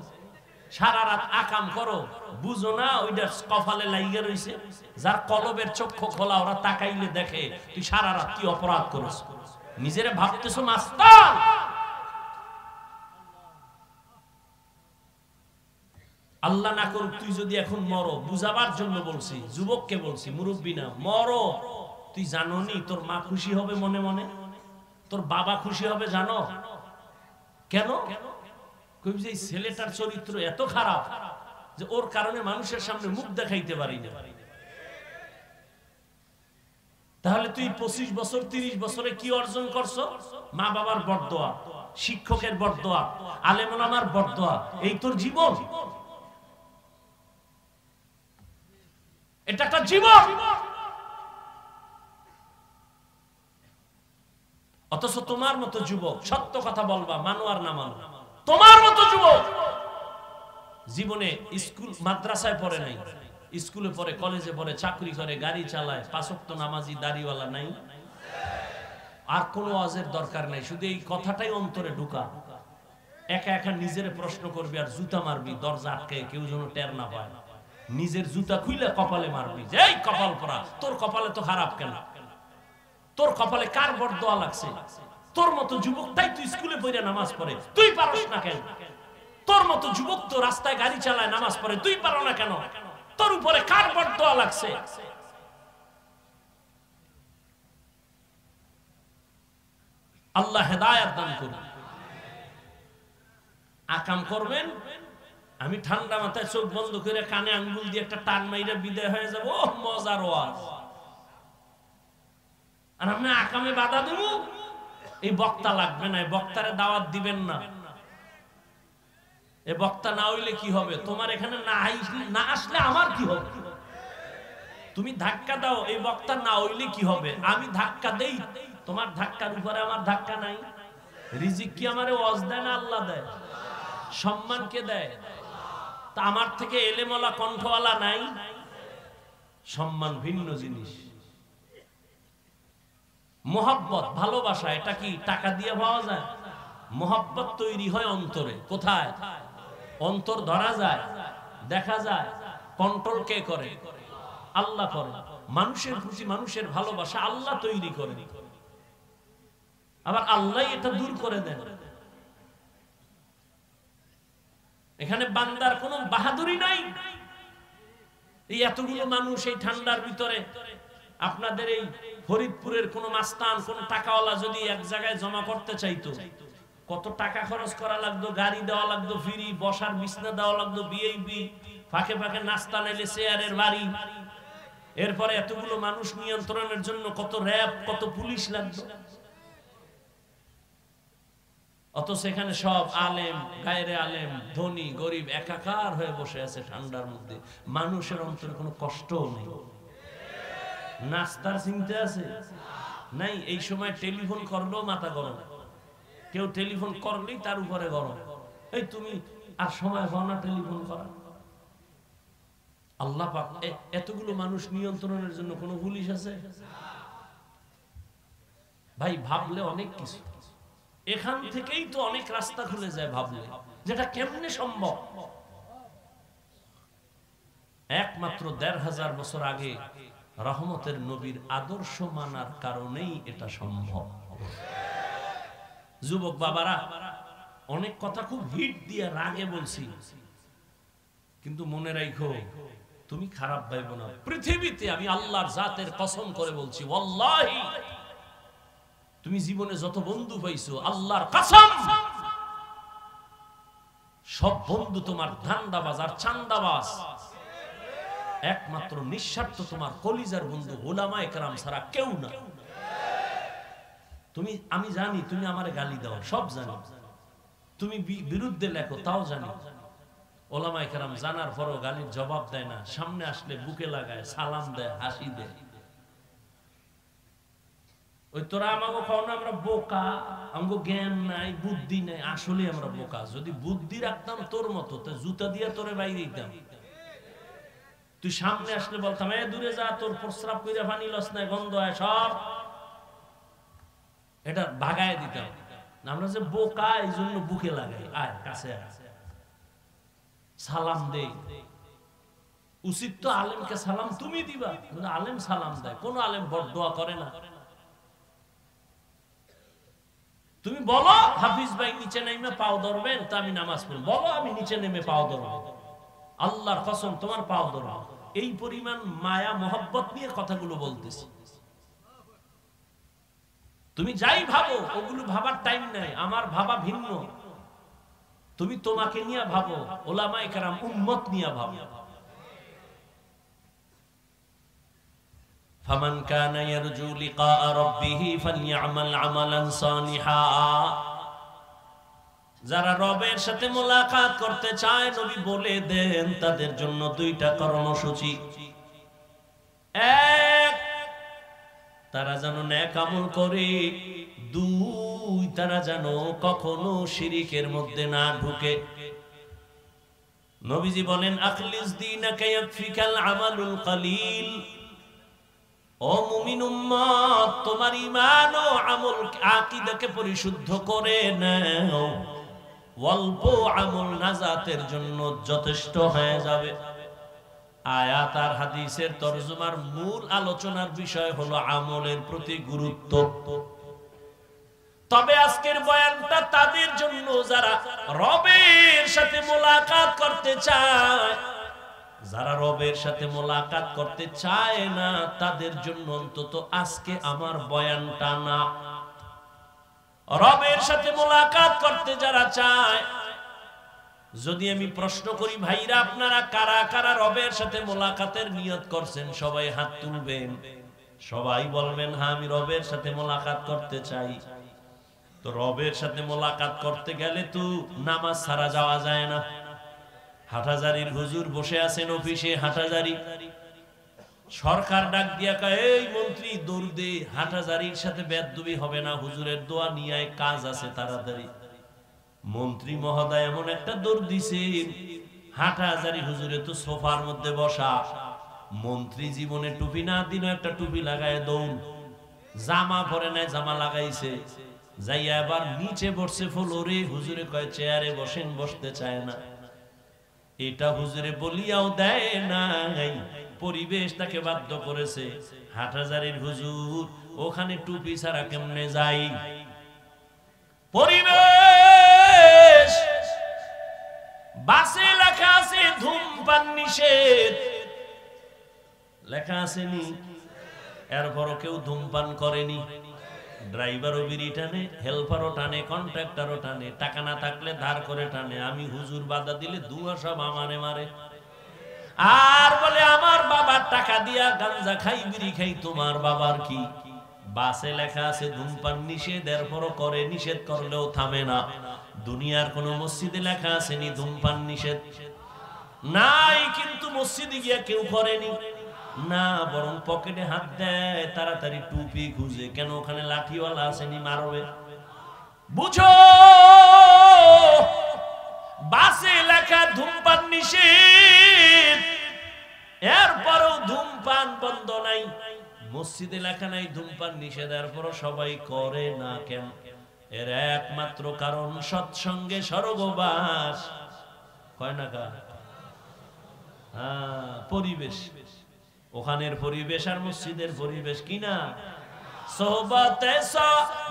সারা রাত আকাম করো, বুঝো না ওইটা কপালে লাইগা রইছে। যার কলবের চক্ষু খোলা, ওরা তাকাইলে দেখে তুই সারা রাত কি অপরাধ করিস। নিজেরে ভাবতেছো মাস্তান। আল্লাহ না করুক তুই যদি এখন মরো, বুঝাবার জন্য বলছি, যুবককে বলছি, মুরব্বী না, মরো। তুই জানো নি তোর মা খুশি হবে মনে মনে, তোর বাবা খুশি হবে জানো কেন? কই যে ছেলেটার চরিত্র এত খারাপ যে ওর কারণে মানুষের সামনে মুখ দেখাইতে পারি না। তাহলে তুই 25 বছর 30 বছরে কি অর্জন করছো? মা বাবার বরদোয়া, শিক্ষকের বরদোয়া, আলেম ওলামার বরদোয়া, এই তোর জীবন। এটা একটা জীবন। অথচ তোমার মতো যুবক, সত্য কথা বলবা, মানো আর না মানো, তোমার মতো যুবক জীবনে স্কুল মাদ্রাসায় পড়ে নাই, স্কুলে পড়ে, কলেজে পড়ে, চাকরি করে, গাড়ি চালায়, 5 ওয়াক্ত নামাজি দাড়িওয়ালা নাই। আর কোনো ওয়াজের দরকার নাই, শুধু এই কথাটাই অন্তরে ঢুকা। একা একা নিজের প্রশ্ন করবি আর জুতা মারবি, দরজা আটকে কেউ যেন টের না পায়। নিজের জুতা খুইলে কপালে মারবি, যে এই কপাল পরা, তোর কপালে তো খারাপ কেন? তোর কপালে কার বরদোয়া লাগছে? তোর মতো যুবক তাই তুই স্কুলে পড়ে নামাজ পড়ে, তুই পারস না কেন? তোর মতো যুবক তো রাস্তায় গাড়ি চালায়, নামাজ পড়ে, তুই পারো না কেন? তোর উপরে কার বরদোয়া লাগছে? আল্লাহ হেদায়েত দান করুন। আকাম করবেন, আমি ঠান্ডা মাথায় চোখ বন্ধ করে কানে আঙ্গুল দিয়ে একটা টান মাইরা বিদায় হয়ে যাব, ও মজার ওয়াজ। আর আপনি আকামে বাধা দেব, এই বক্তা লাগবে না, এই বক্তারে দাওয়াত দিবেন না। এই বক্তা না হইলে কি হবে? তোমার এখানে না আসলে আমার কি হবে? তুমি ধাক্কা দাও, এই বক্তা না হইলে কি হবে? আমি ধাক্কা দেই, তোমার ধাক্কার উপরে আমার ধাক্কা নাই। রিজিক কি আমারে ওয়াজ দেয় না আল্লাহ দেয়? সম্মান কে দেয়? তা আমার থেকে এলেমওয়ালা কণ্ঠওয়ালা নাই? সম্মান ভিন্ন জিনিস। মোহাব্বত, ভালোবাসা, এটা কি টাকা দিয়ে পাওয়া যায়? মোহাব্বত তৈরি হয় অন্তরে। কোথায়? অন্তর ধরা যায়, দেখা যায়। কন্ট্রোল কে করে? আল্লাহ করে। মানুষের প্রতি মানুষের ভালোবাসা আল্লাহ তৈরি করে, আবার আল্লাহ এটা দূর করে দেন। এখানে বান্দার কোনো বাহাদুরি নাই। এই এতগুলো মানুষ এই ঠান্ডার ভিতরে, আপনাদের এই ফরিদপুরের কোন মাস্তান, কোন টাকাওয়ালা যদি এক জায়গায় জমা করতে চাইতো, কত টাকা খরচ করা লাগতো, গাড়ি দেওয়া লাগতো ফ্রি, বসার বিছনা দেওয়া লাগতো ভিআইপি, ফাঁকে ফাঁকে নাস্তা নাইলে চেয়ারের বাড়ি। এরপরে এতগুলো মানুষ নিয়ন্ত্রণের জন্য কত র‍্যাব কত পুলিশ লাগতো, অত সেখানে সব আলেম গায়রে আলেম ধনী গরিব একাকার হয়ে বসে আছে ঠান্ডার মধ্যে, মানুষের অন্তরে কোনো কষ্টও নেই, নাস্তার চিন্তা আছে নাই। এই সময় টেলিফোন করলেও মাথা গরম, কেউ টেলিফোন করলেই তার উপরে গরম, এই তুমি আর সময় পাও না টেলিফোন করা। আল্লাহ পাক এতগুলো মানুষ নিয়ন্ত্রণের জন্য কোনো পুলিশ আছে ভাই? ভাবলে অনেক কিছু, এখান থেকেই তো অনেক রাস্তা খুলে যায় ভাবলে, যেটা কেমনে সম্ভব। একমাত্র ১৫০০ বছর আগে রহমতের নবীর আদর্শ মানার কারণেই এটা সম্ভব। যুবক বাবারা, অনেক কথা খুব হিট দিয়ে রাগে বলছি, কিন্তু মনে রাখো তুমি খারাপ ভাইবো না। পৃথিবীতে আমি আল্লাহর জাতের কসম করে বলছি, ওয়াল্লাহি তুমি জীবনে যত বন্ধু পাইছো, আল্লাহর কসম সব বন্ধু তোমার ধান্দাবাজ আর চান্দাবাজ। একমাত্র নিঃস্বার্থ তোমার কলিজার বন্ধু উলামায়ে কেরাম ছাড়া কেউ না। তুমি, আমি জানি তুমি আমারে গালি দাও, সব জানি, তুমি বিরুদ্ধে লেখো, তাও জানি। উলামায়ে কেরাম জানার পরও গালির জবাব দেয় না, সামনে আসলে বুকে লাগায়, সালাম দেয়, হাসি দেয়। ওই তোরা আমাকে খাও না আমরা বোকা, আমাকে জ্ঞান নাই বুদ্ধি নাই। আসলে আমরা বোকা। যদি বুদ্ধি রাখতাম তোর মতো, তো জুতা দিয়ে তোরে বাইরে দিতাম। তুই সামনে আসলে বলতাম, এ দূরে যা, তোর প্রস্রাব কইরা পানি লস নাই, গন্ধ হয় সব, এটা ভাগায় দিতাম। আমরা যে বোকা, এই জন্য বুকে লাগাই, আয় কাছে সালাম দেই। উচিত তো আলেমকে সালাম তুমি দিবা, আলেম সালাম দেয়, কোন আলেম বরদোয়া করে না। তুমি বলো হাফিজ ভাই নিচে নেমে পাও ধরবেন, তা আমি নামাজ পড়ব, বলো আমি নিচে নেমে পাও ধরবো, আল্লাহর কসম তোমার পাও ধরবো। এই পরিমাণ মায়া মহব্বত নিয়ে কথাগুলো বলতেছি। তুমি যাই ভাবো, ওগুলো ভাবার টাইম নাই, আমার ভাবা ভিন্ন। তুমি তোমাকে নিয়ে ভাবো, উলামায়ে কেরাম উম্মত নিয়ে ভাবো। ফামান কানা ইয়ারজু লিকা রাব্বিহি ফালইআমাল আমালান সালিহা। যারা রবের সাথে মোলাকাত করতে চায়, নবী বলে দেন তাদের জন্য দুইটা কর্মসূচি। এক, তারা যেন নেক আমল করে। দুই, তারা যেন কখনো শিরকের মধ্যে না ঢুকে। নবীজি বলেন, আখলিস দীনাকা ইয়াকফিকাল আমালুল কলিল। ও মুমিন উম্মত, তোমার ঈমান ও আমল আকীদাকে পরিশুদ্ধ করে নাও, অল্প আমল নাজাতের জন্য যথেষ্ট হয়ে যাবে। আয়াত আর হাদিসের তরজমার মূল আলোচনার বিষয় হলো আমলের প্রতি গুরুত্ব। তবে আজকের বয়ানটা তাদের জন্য যারা রবের সাথে মোলাকাত করতে চায়। যারা রবের সাথে মোলাকাত করতে চায় না, তাদের জন্য অন্তত আজকে আমার বয়ানটা না। রবের সাথে মোলাকাত করতে যারা চায়, যদি আমি প্রশ্ন করি, ভাইরা আপনারা কারা কারা রবের সাথে মোলাকাতের নিয়ত করছেন? সবাই হাত তুলবেন, সবাই বলবেন হ্যাঁ আমি রবের সাথে মোলাকাত করতে চাই। তো রবের সাথে মোলাকাত করতে গেলে তো নামাজ ছাড়া যাওয়া যায় না। হাটহাজারীর হুজুর বসে আছেন অফিসে, হাটহাজারী সরকার ডাক দিয়া কয়, এই মন্ত্রী দৌড় দে, হাটহাজারীর সাথে বেদবি হবে না, হুজুরের দোয়া নিয়ে কাজ আছে তাড়াতাড়ি। মন্ত্রী মহোদয় এমন একটা দৌড় দিছে, হাটহাজারী হুজুরে তো সোফার মধ্যে বসা। মন্ত্রী জীবনে টুপি না দিন একটা টুপি লাগায় দৌড়, জামা পরে নাই জামা লাগাইছে, যাইয়া এবার নিচে বসছে ফ্লোরে। হুজুরে কয় চেয়ারে বসেন, বসতে চায় না। এটা হুজুরে বলিয়াও দেয় নাই, পরিবেশ তাকে বাধ্য করেছে। হাটহাজারীর হুজুর ওখানে টুপি ছাড়া কেমনে যাই? পরিবেশ বাসে লেখা আছে ধূমপান নিষেধ, লেখা আছে নি, এরপরও কেউ ধূমপান করেনি। ড্রাইভারও বিড়ি টানে, হেল্পারও টানে, কন্ট্রাক্টরও টানে, টাকা না থাকলে ধার করে টানে। আমি হুজুর বাধা দিলে দুয়া সব আমারে মারে। আর বলে আমার বাবার টাকা দিয়া গাঞ্জা খাই বিড়ি খাই, তোমার বাবার কি? বাসে লেখা আছে ধূমপান নিষেধ, এরপরও করে, নিষেধ করলেও থামে না। দুনিয়ার কোন মসজিদে লেখা আছে নি ধূমপান নিষেধ? নাই, কিন্তু মসজিদে গিয়া কেউ করেনি না, বরং পকেটে হাত দেয়, তাড়াতাড়ি টুপি খুঁজে, কেন ওখানে লাঠিওয়ালা আসেনি মারবে। বুঝো, বাসে লেখা ধূমপান নিষেধ, এরপরও ধূমপান বন্ধ নাই। মসজিদে লেখা নাই ধূমপান নিষেধ, এরপরও সবাই করে না কেন? এর একমাত্র কারণ সৎসঙ্গে স্বর্গবাস। কয় না কা? পরিবেশ, ওখানের পরিবেশ আর মসজিদের পরিবেশ কিনা? সোহবতে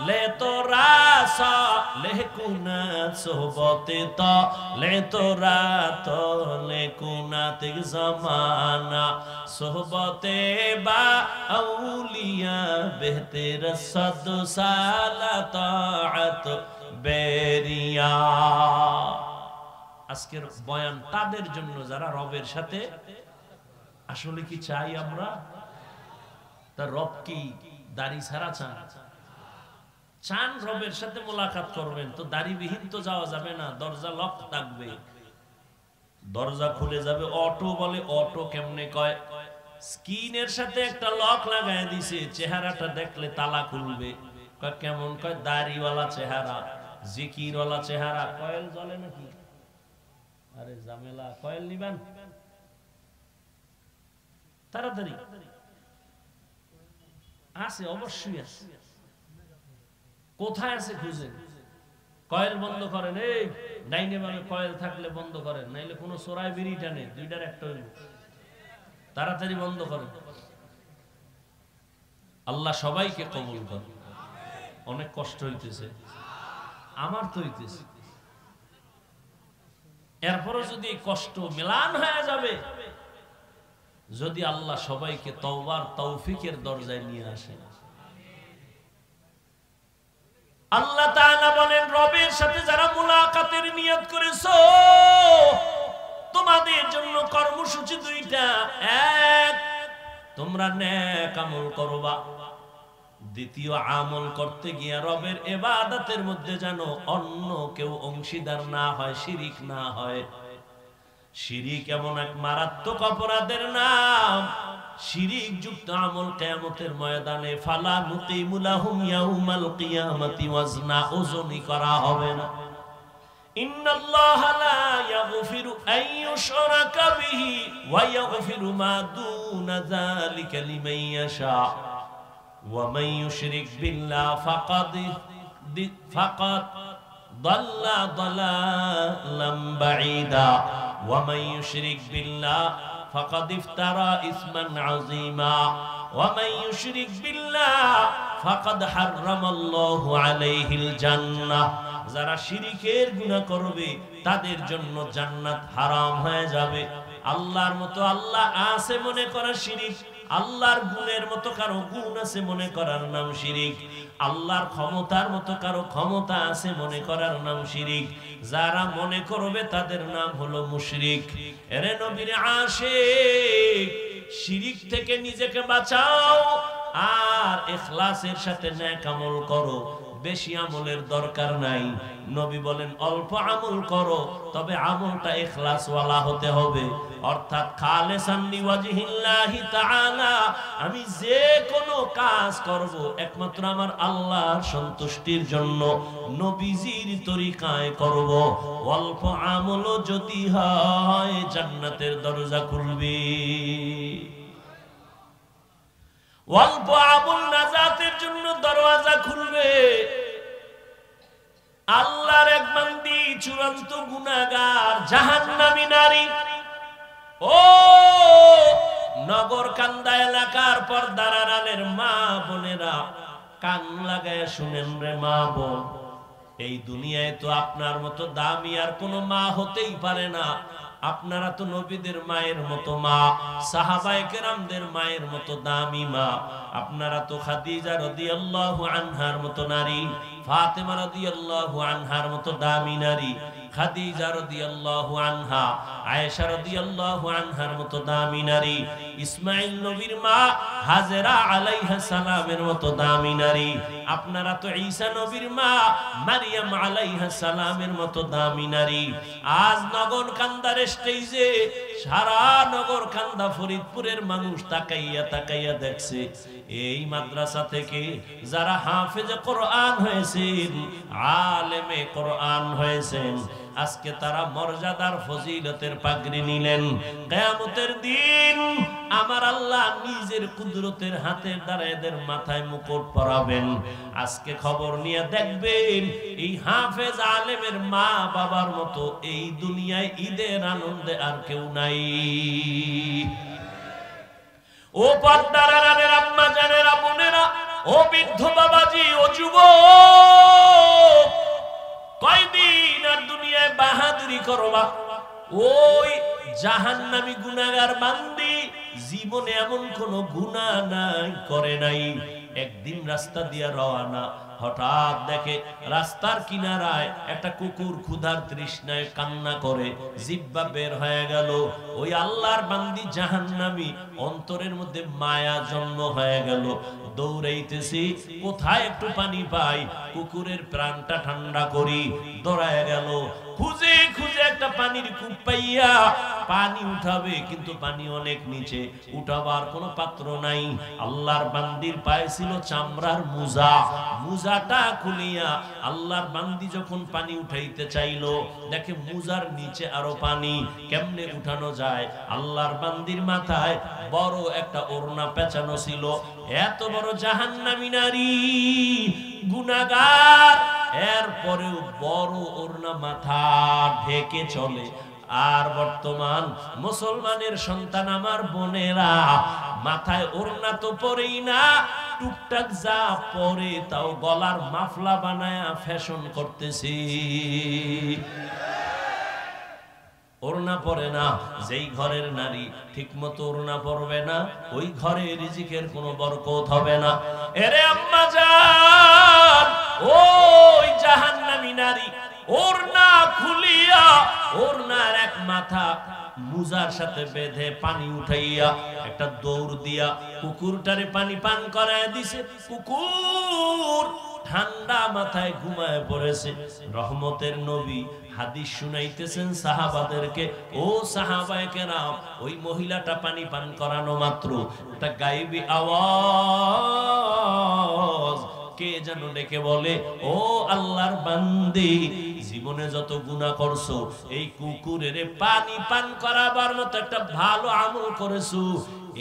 লে তোরা লেকুনা, সোহবতে তো লে তোরা তো লেকুনাত জমানা, সোহবতে বা আউলিয়া বেহতের সদ সালাত বেরিয়া। আজকের বয়ান তাদের জন্য যারা রবের সাথে আসলে কি চাই আমরা? তার রব কি দাড়ি ছাড়া চান? চান রবের সাথে মোলাকাত করবেন, তো দাড়িবিহীন তো যাওয়া যাবে না, দরজা লক থাকবে, দরজা খুলে যাবে। অটো বলে, অটো কেমনে কয়? স্ক্রিনের সাথে একটা লক লাগায় দিছে, চেহারাটা দেখলে তালা খুলবে। কয় কেমন? কয় দাড়িওয়ালা চেহারা, জিকিরওয়ালা চেহারা। কয়েল জ্বলে নাকি? আরে ঝামেলা, কয়েল নিবেন তাড়াতাড়ি। আছে, অবশ্যই আছে। কোথায় আছে খুঁজেন। কয়েল বন্ধ করেন, এই ডাইনে বামে কয়েল থাকলে বন্ধ করেন, নাইলে কোনো চোরাই বিড়ি টানে, দুইটার একটা হইল, তাড়াতাড়ি বন্ধ করেন। আল্লাহ সবাইকে কবুল করেন। অনেক কষ্ট হইতেছে, আমার তো হইতেছে। এরপরও যদি কষ্ট মিলান হয়ে যাবে, যদি আল্লাহ সবাইকে তওবার তৌফিকের দরজায় নিয়ে আসে। আল্লাহ তাআলা বলেন, রবের সাথে যারা মুলাকাতের নিয়ত করেছো, তোমাদের জন্য কর্মসূচি দুইটা। এক, তোমরা নেক আমল করবা। দ্বিতীয়, আমল করতে গিয়ে রবের ইবাদতের মধ্যে যেন অন্য কেউ অংশীদার না হয়, শিরিক না হয়। শিরিক এমন এক মারাত্মক অপরাধের নাম, শিরিক যুক্ত আমল কিয়ামতের ময়দানে ফালা নুকিমু লাহুম ইয়াউমাল কিয়ামাতি ওয়াজনা, ওজনই করা হবে না। ইন্নাল্লাহা লা ইয়াগফিরু আন ইউশরাকা বিহি ওয়া ইয়াগফিরু মা দুনা যালিকা লিমান ইয়াশা ওয়া মান ইউশরিক বিল্লাহি ফাকাদ দাল্লা দালালাম বাঈদা ওয়া মান ইউশরিক বিল্লাহি ফাকাদ ইফতারা ইসমান আযীমা ওয়া মান ইউশরিক বিল্লাহি ফাকাদ হারামাল্লাহু আলাইহিল জান্নাহ। যারা শিরিকের গুনাহ করবে তাদের জন্য জান্নাত হারাম হয়ে যাবে। আল্লাহর মতো আল্লাহ আছে মনে করা শিরিক, আল্লাহর গুণের মতো কারো গুণ আছে মনে করার নাম শিরিক, আল্লাহর ক্ষমতার মতো কারো ক্ষমতা আছে মনে করার নাম শিরিক। যারা মনে করবে তাদের নাম হলো মুশরিক। এরে নবীর আশিক, শিরিক থেকে নিজেকে বাঁচাও আর ইখলাসের সাথে নেক আমল করো। বেশি আমলের দরকার নাই। নবী বলেন অল্প আমল করো, তবে আমলটা ইখলাস ওয়ালা হতে হবে, অর্থাৎ খালিসান লিওয়াজহিল্লাহি তাআলা। আমি যে কোনো কাজ করব একমাত্র আমার আল্লাহর সন্তুষ্টির জন্য, নবীজির তরিকায় করব। অল্প আমলও যদি হয় জান্নাতের দরজা খুলবে। অল্প আমল নাজাতের জন্য দরওয়াজা খুলবে। আল্লাহর এক বান্দি চূড়ান্ত গুনাহগার, জাহান্নামী নারী। ও নগর কান্দা এলাকার পর্দার আড়ালের মা বোনেরা, কান লাগায় শুনেন রে মা বোন, এই দুনিয়ায় তো আপনার মতো দামি আর কোনো মা হতেই পারে না। আপনারা তো নবীদের মায়ের মতো মা, সাহাবায়ে কেরামদের মায়ের মতো দামি মা। আপনারা তো খাদিজা রাদিয়াল্লাহু আনহার মতো নারী, ফাতেমা রাদিয়াল্লাহু আনহার মতো দামি নারী। খাদিজা রাদিয়াল্লাহু আনহা, আয়েশা রাদিয়াল্লাহু আনহার মতো দামি নারী, ইসমাঈল নবীর মা হাজেরা আলাইহিস সালামের মতো দামি নারী, আপনারা তো ঈসা নবীর মা মারিয়াম আলাইহিস সালামের মতো দামি নারী। আজ নগর কান্দার স্টেজে সারা নগর কান্দা ফরিদপুরের মানুষ তাকাইয়া তাকাইয়া দেখছে এই মাদ্রাসা থেকে যারা হাফেজে কোরআন হয়েছেন, আলেমে কোরআন হয়েছেন, আজকে তারা মর্যাদার ফজিলতের পাগড়ি নিলেন। কিয়ামতের দিন আমার আল্লাহ নিজের কুদরতের হাতের দ্বারা এদের মাথায় মুকুট পরাবেন। আজকে খবর নিয়ে দেখবেন এই হাফেজ আলেমের মা বাবার মতো এই দুনিয়ায় ঈদের আনন্দে আর কেউ নাই। ও পর্দার আড়ালের আম্মা জানেরা, বোনেরা, ও বৃদ্ধ বাবাজি, ও যুবক, কয়দিন আর দুনিয়ায় বাহাদুরি করবা? ওই জাহান্নামী গুনাহগার বান্দি জীবনে এমন কোন গুনাহ নাই করে নাই। একদিন রাস্তা দিয়া রওনা, হঠাৎ দেখে রাস্তার কিনারায় একটা কুকুর ক্ষুধার তৃষ্ণায় কান্না করে, জিহ্বা বের হয়ে গেল। ওই আল্লাহর বান্দি জাহান্নামী, অন্তরের মধ্যে মায়া জন্ম হয়ে গেল। দৌড়াইতেছি, কোথায় একটু পানি পাই, কুকুরের প্রাণটা ঠান্ডা করি। দৌড়ায় গেল, খুঁজে খুঁজে একটা পানির কূপ পাইয়া পানি উঠাবে, কিন্তু পানি অনেক নিচে, উঠাবার কোনো পাত্র নাই। আল্লাহর বান্দির পায়ে ছিল চামড়ার মুজা, মুজাটা খুলিয়া আল্লাহর বান্দি যখন পানি উঠাইতে চাইলো, দেখে মুজার নিচে আরো পানি, কেমনে উঠানো যায়? আল্লাহর বান্দির মাথায় বড় একটা ওড়না পেঁচানো ছিল। এত বড় জাহান্নামী নারী, গুনাহগার, এরপরেও বড় ওড়না মাথা ঢেকে চলে। আর বর্তমান মুসলমানের সন্তান আমার বোনেরা মাথায় ওড়না তো পরেই না, টুকটাক যা পরে তাও গলার মাফলা বানায়া ফ্যাশন করতেছি। ওড়না পরে না। যেই ঘরের নারী ঠিকমতো ওড়না পরবে না, ওই ঘরে রিজিকের কোনো বরকত হবে না। এরে আম্মা জান, ওই জাহান্নামী নারী ওড়না খুলিয়া ওড়নার এক মাথা মুজার সাথে বেঁধে পানি উঠাইয়া একটা দৌড় দিয়া কুকুরটারে পানি পান করায় দিছে। কুকুর ঠান্ডা মাথায় ঘুমায় পড়েছে। রহমতের নবী হাদিস শুনাইতেছেন সাহাবাদেরকে, ও সাহাবায়ে কেরাম, ওই মহিলাটা পানি পান করানো মাত্র একটা গায়েবী আওয়াজ কে যেন ডেকে বলে, ও আল্লাহর বান্দি, জীবনে যত গুনাহ করছো, এই কুকুরের পানি পান করাবার মতো একটা ভালো আমল করেছো,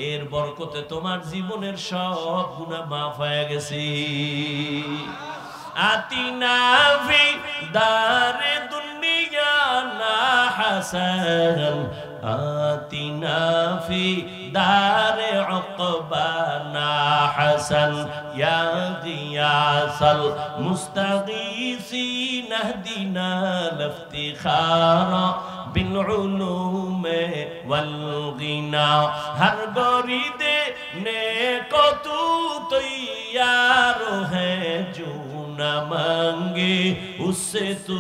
এর বরকতে তোমার জীবনের সব গুনাহ মাফ হয়ে গেছে। আতিনা ফি দারে দুনিয়া না হাসান, আতিনা ফি দারে উকবা না হাসান, ইয়া গিয়াসাল মুস্তাগীসিন ইহদিনা লিফতিখারা বিল উলুমে ওয়াল গিনা। হর গরিদে নেকো তু তৈয়ার হ্যায়, জো না মাঙ্গে উসসে তু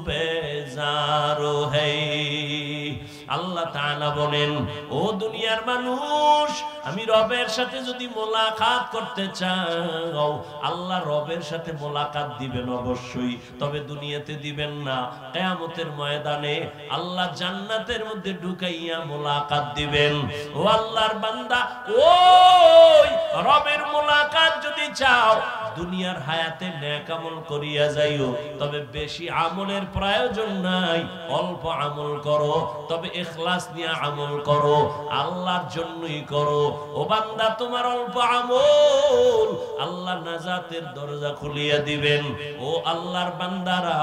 বেজার হ্যায়। আল্লাহ তাআলা বলেন, ও দুনিয়ার মানুষ, আমি রবের সাথে যদি মোলাকাত করতে চাও, আল্লাহ রবের সাথে মোলাকাত দিবেন অবশ্যই, তবে দুনিয়াতে দিবেন না। কিয়ামতের ময়দানে আল্লাহ জান্নাতের মধ্যে ঢুকাইয়া মোলাকাত দিবেন। ও আল্লাহর বান্দা, ওই রবের মোলাকাত যদি চাও, দুনিয়ার হায়াতে নেক আমল করিয়া যাইও, তবে বেশি আমলের প্রয়োজন নাই, অল্প আমল করো, তবে ইখলাস নিয়ে আমল করো, আল্লাহর জন্যই করো। ও বান্দা, তোমার অল্প আমল আল্লাহ নাজাতের দরজা খুলিয়া দিবেন। ও আল্লাহর বান্দারা,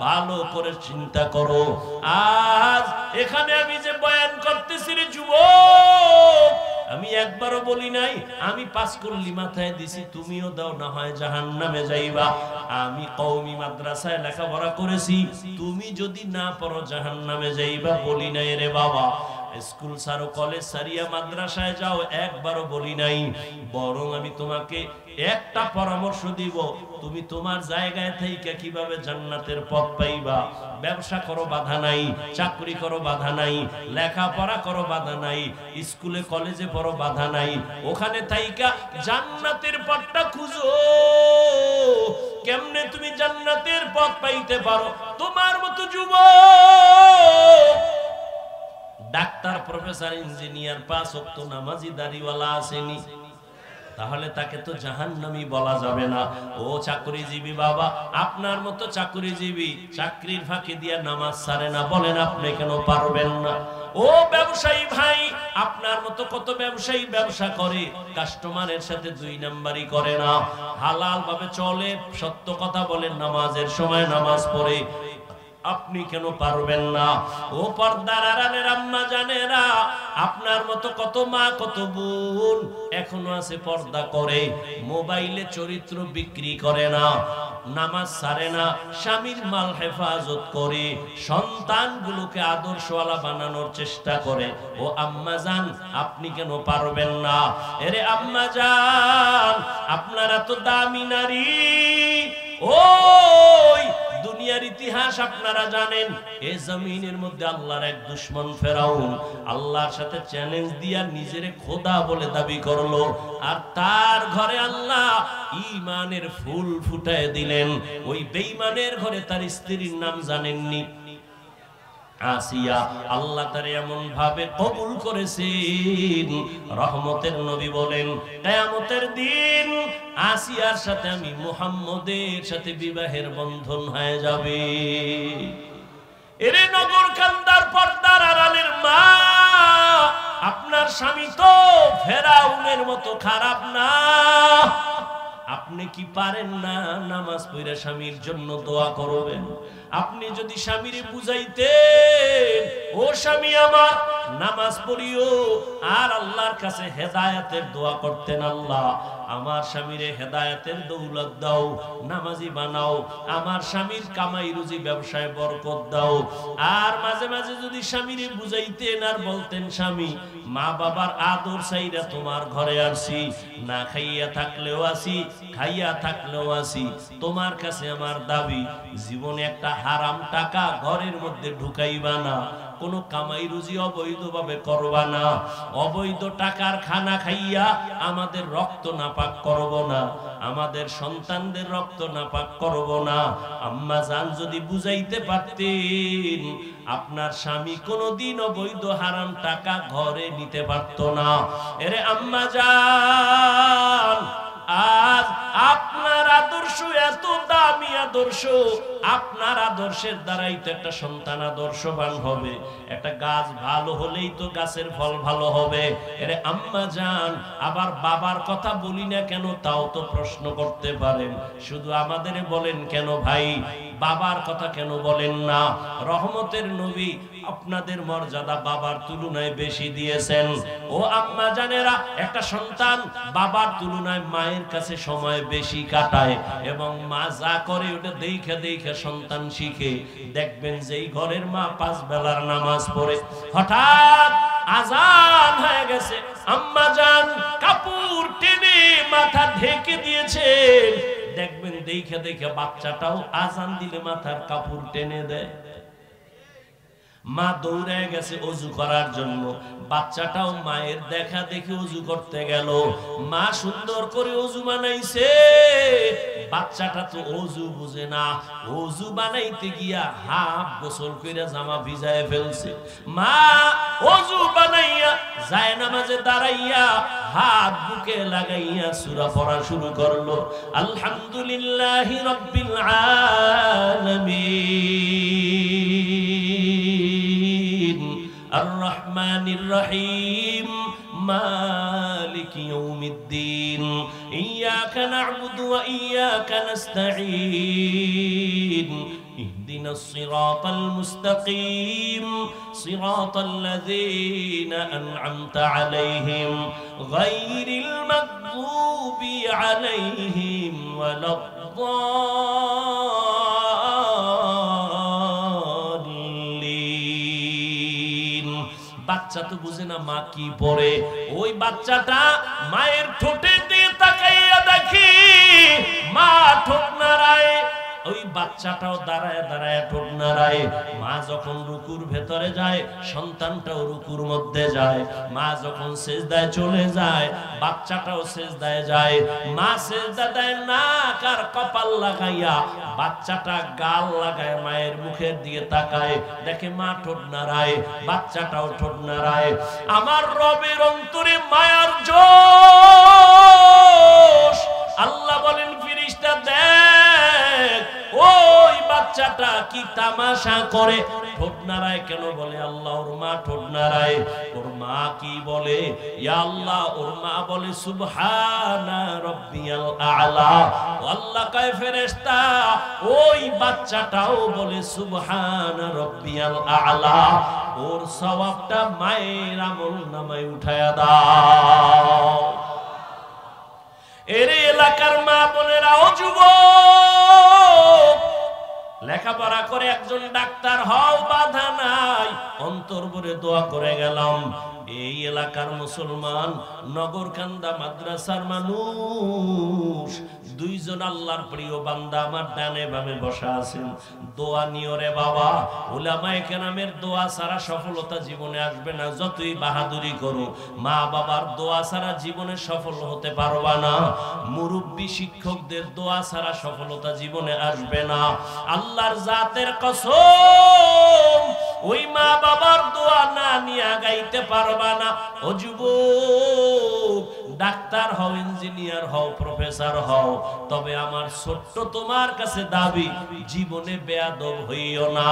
ভালো করে চিন্তা করো। আজ এখানে আমি যে বয়ান করতেছি রে যুবক, আমি একবারও বলি নাই আমি 5 কল্লি মাথায় দিছি, তুমিও দাও, না হয় জাহান্নামে যাইবা। আমি কওমি মাদ্রাসায় লেখাপড়া করেছি, তুমি যদি না পড়ো জাহান্নামে যাইবা, বলি নাই রে বাবা। স্কুল ছাড়ো, কলেজ ছাড়িয়া মাদ্রাসায় যাও, একবারও বলি নাই। বরং আমি তোমাকে একটা পরামর্শ দিব, তুমি তোমার জায়গায় থেকে কিভাবে জান্নাতের পথ পাইবা। ব্যবসা করো, বাধা নাই। চাকরি করো, বাধা নাই। লেখাপড়া করো, বাধা নাই। স্কুলে কলেজে পড়ো, বাধা নাই। ওখানে থাইকা জান্নাতের পথটা খুঁজো। কেমনে তুমি জান্নাতের পথ পাইতে পারো? তোমার মতো যুবক, ডাক্তার, প্রফেসর, ইঞ্জিনিয়ার, 5 ওয়াক্ত নামাজি দাড়িওয়ালা আসেনি, তাহলে তাকে তো জাহান্নামী বলা যাবে না। ও চাকরিজীবী বাবা, আপনার মতো চাকরিজীবী চাকরির ফাঁকি দিয়া নামাজ ছাড়ে না, বলেন আপনি কেন পারবেন না? ও ব্যবসায়ী ভাই, আপনার মতো কত ব্যবসায়ী ব্যবসা করে, কাস্টমারের সাথে 2 নাম্বারি করে না, হালাল ভাবে চলে, সত্য কথা বলেন, নামাজের সময় নামাজ পড়ে, আপনি কেন পারবেন না? ও পর্দার আড়ালের আম্মা জানেরা, আপনার মতো কত মা কত বোন এখনো আছে পর্দা করে, মোবাইলে চরিত্র বিক্রি করে না, নামাজ ছাড়ে না, স্বামীর মাল হেফাজত করে, সন্তানগুলোকে আদর্শওয়ালা বানানোর চেষ্টা করে। ও আম্মা জান, আপনি কেন পারবেন না? এরে আম্মা জান, আপনারা তো দামি নারী। ওই দুনিয়ার ইতিহাস আপনারা জানেন, এই জমিনের মধ্যে আল্লাহর এক দুশমন ফেরাউন আল্লাহর সাথে চ্যালেঞ্জ দিয়া নিজেরে খোদা বলে দাবি করলো, আর তার ঘরে আল্লাহ ঈমানের ফুল ফুটায় দিলেন। ওই বেঈমানের ঘরে তার স্ত্রীর নাম জানেননি? আসিয়া। আল্লাহ তারে এমন ভাবে কবুল করেছেন, রহমতের নবী বলেন, কিয়ামতের দিন আসিয়ার সাথে আমি মুহাম্মদের সাথে বিবাহের বন্ধন হয়ে যাবে। এরে নগর কান্দার পর্দার আড়ালের মা, আপনার স্বামী তো ফেরাউনের মতো খারাপ না। আপনি কি পারেন না নামাজ পড়ে স্বামীর জন্য দোয়া করবেন? আপনি যদি স্বামীরে বুঝাইতেন, ও স্বামী আমার নামাজ পড়িও, আর আল্লাহর কাছে হেদায়েতের দোয়া করতেন, আল্লাহ আমার স্বামীরে হেদায়েতের দৌলত দাও, নামাজি বানাও, আমার স্বামীর কামাই রুজি ব্যবসায় বরকত দাও। আর মাঝে মাঝে যদি স্বামীরে বুঝাইতেন আর বলতেন, স্বামী মা বাবার আদর চাইরা তোমার ঘরে আসি, না খাইয়া থাকলেও আসি, খাইয়া থাকলেও আসি, তোমার কাছে আমার দাবি, জীবনে একটা হারাম টাকা ঘরের মধ্যে ঢুকাইবা না, কোন কামাই রুজি অবৈধভাবে করবা না, অবৈধ টাকার খানা খাইয়া আমাদের রক্ত নাপাক করব না, আমাদের সন্তানদের রক্ত নাপাক করব না। আম্মা জান যদি বুঝাইতে পারতেন, আপনার স্বামী কোনদিন অবৈধ হারাম টাকা ঘরে নিতে পারতো না। এরে আম্মা জান, আজ আপনার আদর্শ এত দামি আদর্শ, আপনার আদর্শের দ্বারাই তো একটা সন্তান আদর্শবান হবে, একটা গাছ ভালো হলেই তো গাছের ফল ভালো হবে। এরে আম্মা জান, আবার বাবার কথা বলি না কেন তাও তো প্রশ্ন করতে পারেন, শুধু আমাদের বলেন কেন ভাই, বাবার কথা কেন বলেন না? রহমতের নবী আপনাদের মর্যাদা বাবার তুলনায় বেশি দিয়েছেন। ও আম্মা জানেরা, একটা সন্তান বাবার তুলনায় মায়ের কাছে সময় বেশি কাটায়, এবং মা যা করে ওটা দেখে দেখে সন্তান শিখে। দেখবেন যেই ঘরের মা 5 বেলার নামাজ পড়ে, হঠাৎ আজান হয়ে গেছে, আম্মা জান কাপড় টেনে মাথা ঢেকে দিয়েছেন, দেখবেন দেখে দেখে বাচ্চাটাও আজান দিলে মাথার কাপড় টেনে দেয়। মা দৌড়ে গেছে ওযু করার জন্য, বাচ্চাটাও মায়ের দেখা দেখে ওযু করতে গেল, মা সুন্দর করে ওযু বানাইছে, বাচ্চাটা তো ওযু বুঝে না, ওযু বানাইতে গিয়া হাফ গোসল কইরা জামা ভিজায় ফেলছে। মা ওযু বানাইয়া যায় নামাজে দাঁড়াইয়া হাত বুকে লাগাইয়া সূরা পড়া শুরু করলো, আলহামদুলিল্লাহি রাব্বিল আলামিন আর-রহমানির রহিম মালিকি ইয়াউমিদ্দিন ইয়্যাকা না'বুদু ওয়া ইয়্যাকা নাস্তাঈন ইহদিনাস সিরাতাল মুস্তাকিম সিরাতাল লাযীনা আন'আমতা আলাইহিম গায়রিল মাগযুবি আলাইহিম ওয়ালাদ-দাল্লিন। বাচ্চা তো বুঝে না মা কি পড়ে। ওই বাচ্চাটা মায়ের ঠোঁটের দিকে তাকাইয়া দেখি মা ঠোঁট নাড়ায়, ওই বাচ্চাটাও দাঁড়ায় দাঁড়ায় ঠোঁট নাড়ায়। মা যখন রুকুর ভেতরে যায় সন্তানটাও রুকুর মধ্যে যায়। মা যখন সেজদায় চলে যায় বাচ্চাটাও সেজদায় যায়। মা সেজদা দেয় নাক আর কপাল লাগাইয়া, বাচ্চাটা গাল লাগায় মায়ের মুখের দিকে তাকায়, দেখে মা ঠোঁট নাড়ায়, বাচ্চাটাও ঠোঁট নাড়ায়। আমার রবের অন্তরে মায়ার জোশ। আল্লাহ বলেন ফেরেশতা দেখ ওই বাচ্চাটা কি তামাশা করে, ঠোঁট নাড়ায় কেন? বলে আল্লাহ ওর মা ঠোঁট নাড়ায়। ওর মা কি বলে? ইয়া আল্লাহ, ওর মা বলে সুবহানা রাব্বিয়াল আ'লা। আল্লাহ কয় ফেরেশতা ওই বাচ্চাটাও বলে সুবহানা রাব্বিয়াল আ'লা, ওর সওয়াবটা মায়ের আমলনামায় উঠায়া দাও। এর এলাকার মা বোনেরা ও যুবক, লেখাপড়া করে একজন ডাক্তার হও বাধা নাই, অন্তর ভরে দোয়া করে গেলাম। এই এলাকার মুসলমান নগরকান্দা মাদ্রাসার মানুষ দুইজন আল্লাহর প্রিয় বান্দা আমার ডানে বামে বসা আছেন। দোয়া নিও রে বাবা, উলামায়ে কেরামের দোয়া ছাড়া সফলতা জীবনে আসবে না। যতই বাহাদুরি করো মা বাবার দোয়া ছাড়া জীবনে সফল হতে পারবা না। মুরব্বী শিক্ষকদের দোয়া ছাড়া সফলতা জীবনে আসবে না। আল্লাহর জাতের কসম, ওই মা বাবার দোয়া না নিয়ে আগাইতে পারবা না। ও যুবক, ডাক্তার হও, ইঞ্জিনিয়ার হও, প্রফেসর হও, তবে আমার ছোট্ট তোমার কাছে দাবি জীবনে বেয়াদব হইও না।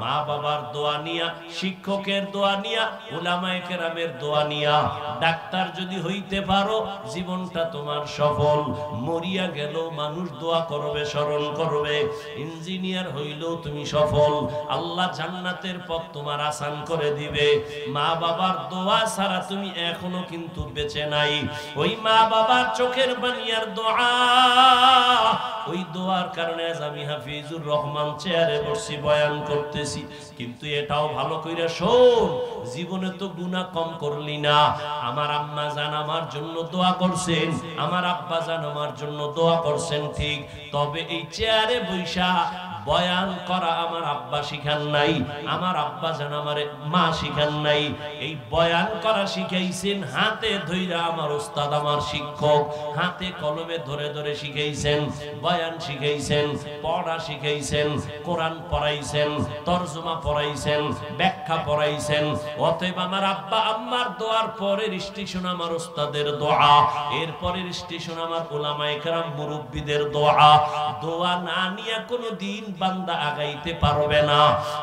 মা বাবার দোয়া নিয়া, শিক্ষকের দোয়া নিয়া, উলামায়ে কেরামের দোয়া নিয়া ডাক্তার যদি হইতে পারো জীবনটা তোমার সফল। মরিয়া গেল মানুষ দোয়া করবে, স্মরণ করবে। ইঞ্জিনিয়ার হইলেও তুমি সফল, আল্লাহ জান্নাতের পথ তোমার আসান করে দিবে। মা বাবার দোয়া ছাড়া তুমি এখনো কিন্তু বেঁচে নাই। ওই মা বাবার চোখের পানির দোয়া, ওই দোয়ার কারণে আজ আমি হাফিজুর রহমান চেয়ারে বসছি, বয়ান করতেছি। কিন্তু এটাও ভালো কইরা শোন, জীবনে তো গুনাহ কম করলি না। আমার আম্মা জান আমার জন্য দোয়া করছেন, আমার আব্বা জান আমার জন্য দোয়া করছেন ঠিক, তবে এই চেয়ারে বৈশা বয়ান করা আমার আব্বা শিখান নাই, আমার আব্বা জান আমার মা শিখান নাই। এই বয়ান করা শিখাইছেন হাতে ধইরা আমার উস্তাদ, আমার শিক্ষক হাতে কলমে ধরে ধরে শিখাইছেন, বয়ান শিখাইছেন, পড়া শিখাইছেন, কোরআন পড়াইছেন, তরজমা পড়াইছেন, ব্যাখ্যা পড়াইছেন। অতএব আমার আব্বা আম্মার দোয়ার পরের স্টেশন আমার উস্তাদের দোয়া, এর পরের স্টেশন আমার উলামায়ে কেরাম মুরব্বিদের দোয়া। দোয়া না নিয়ে কোনো দিন বান্দা আগাইতে পারবে না।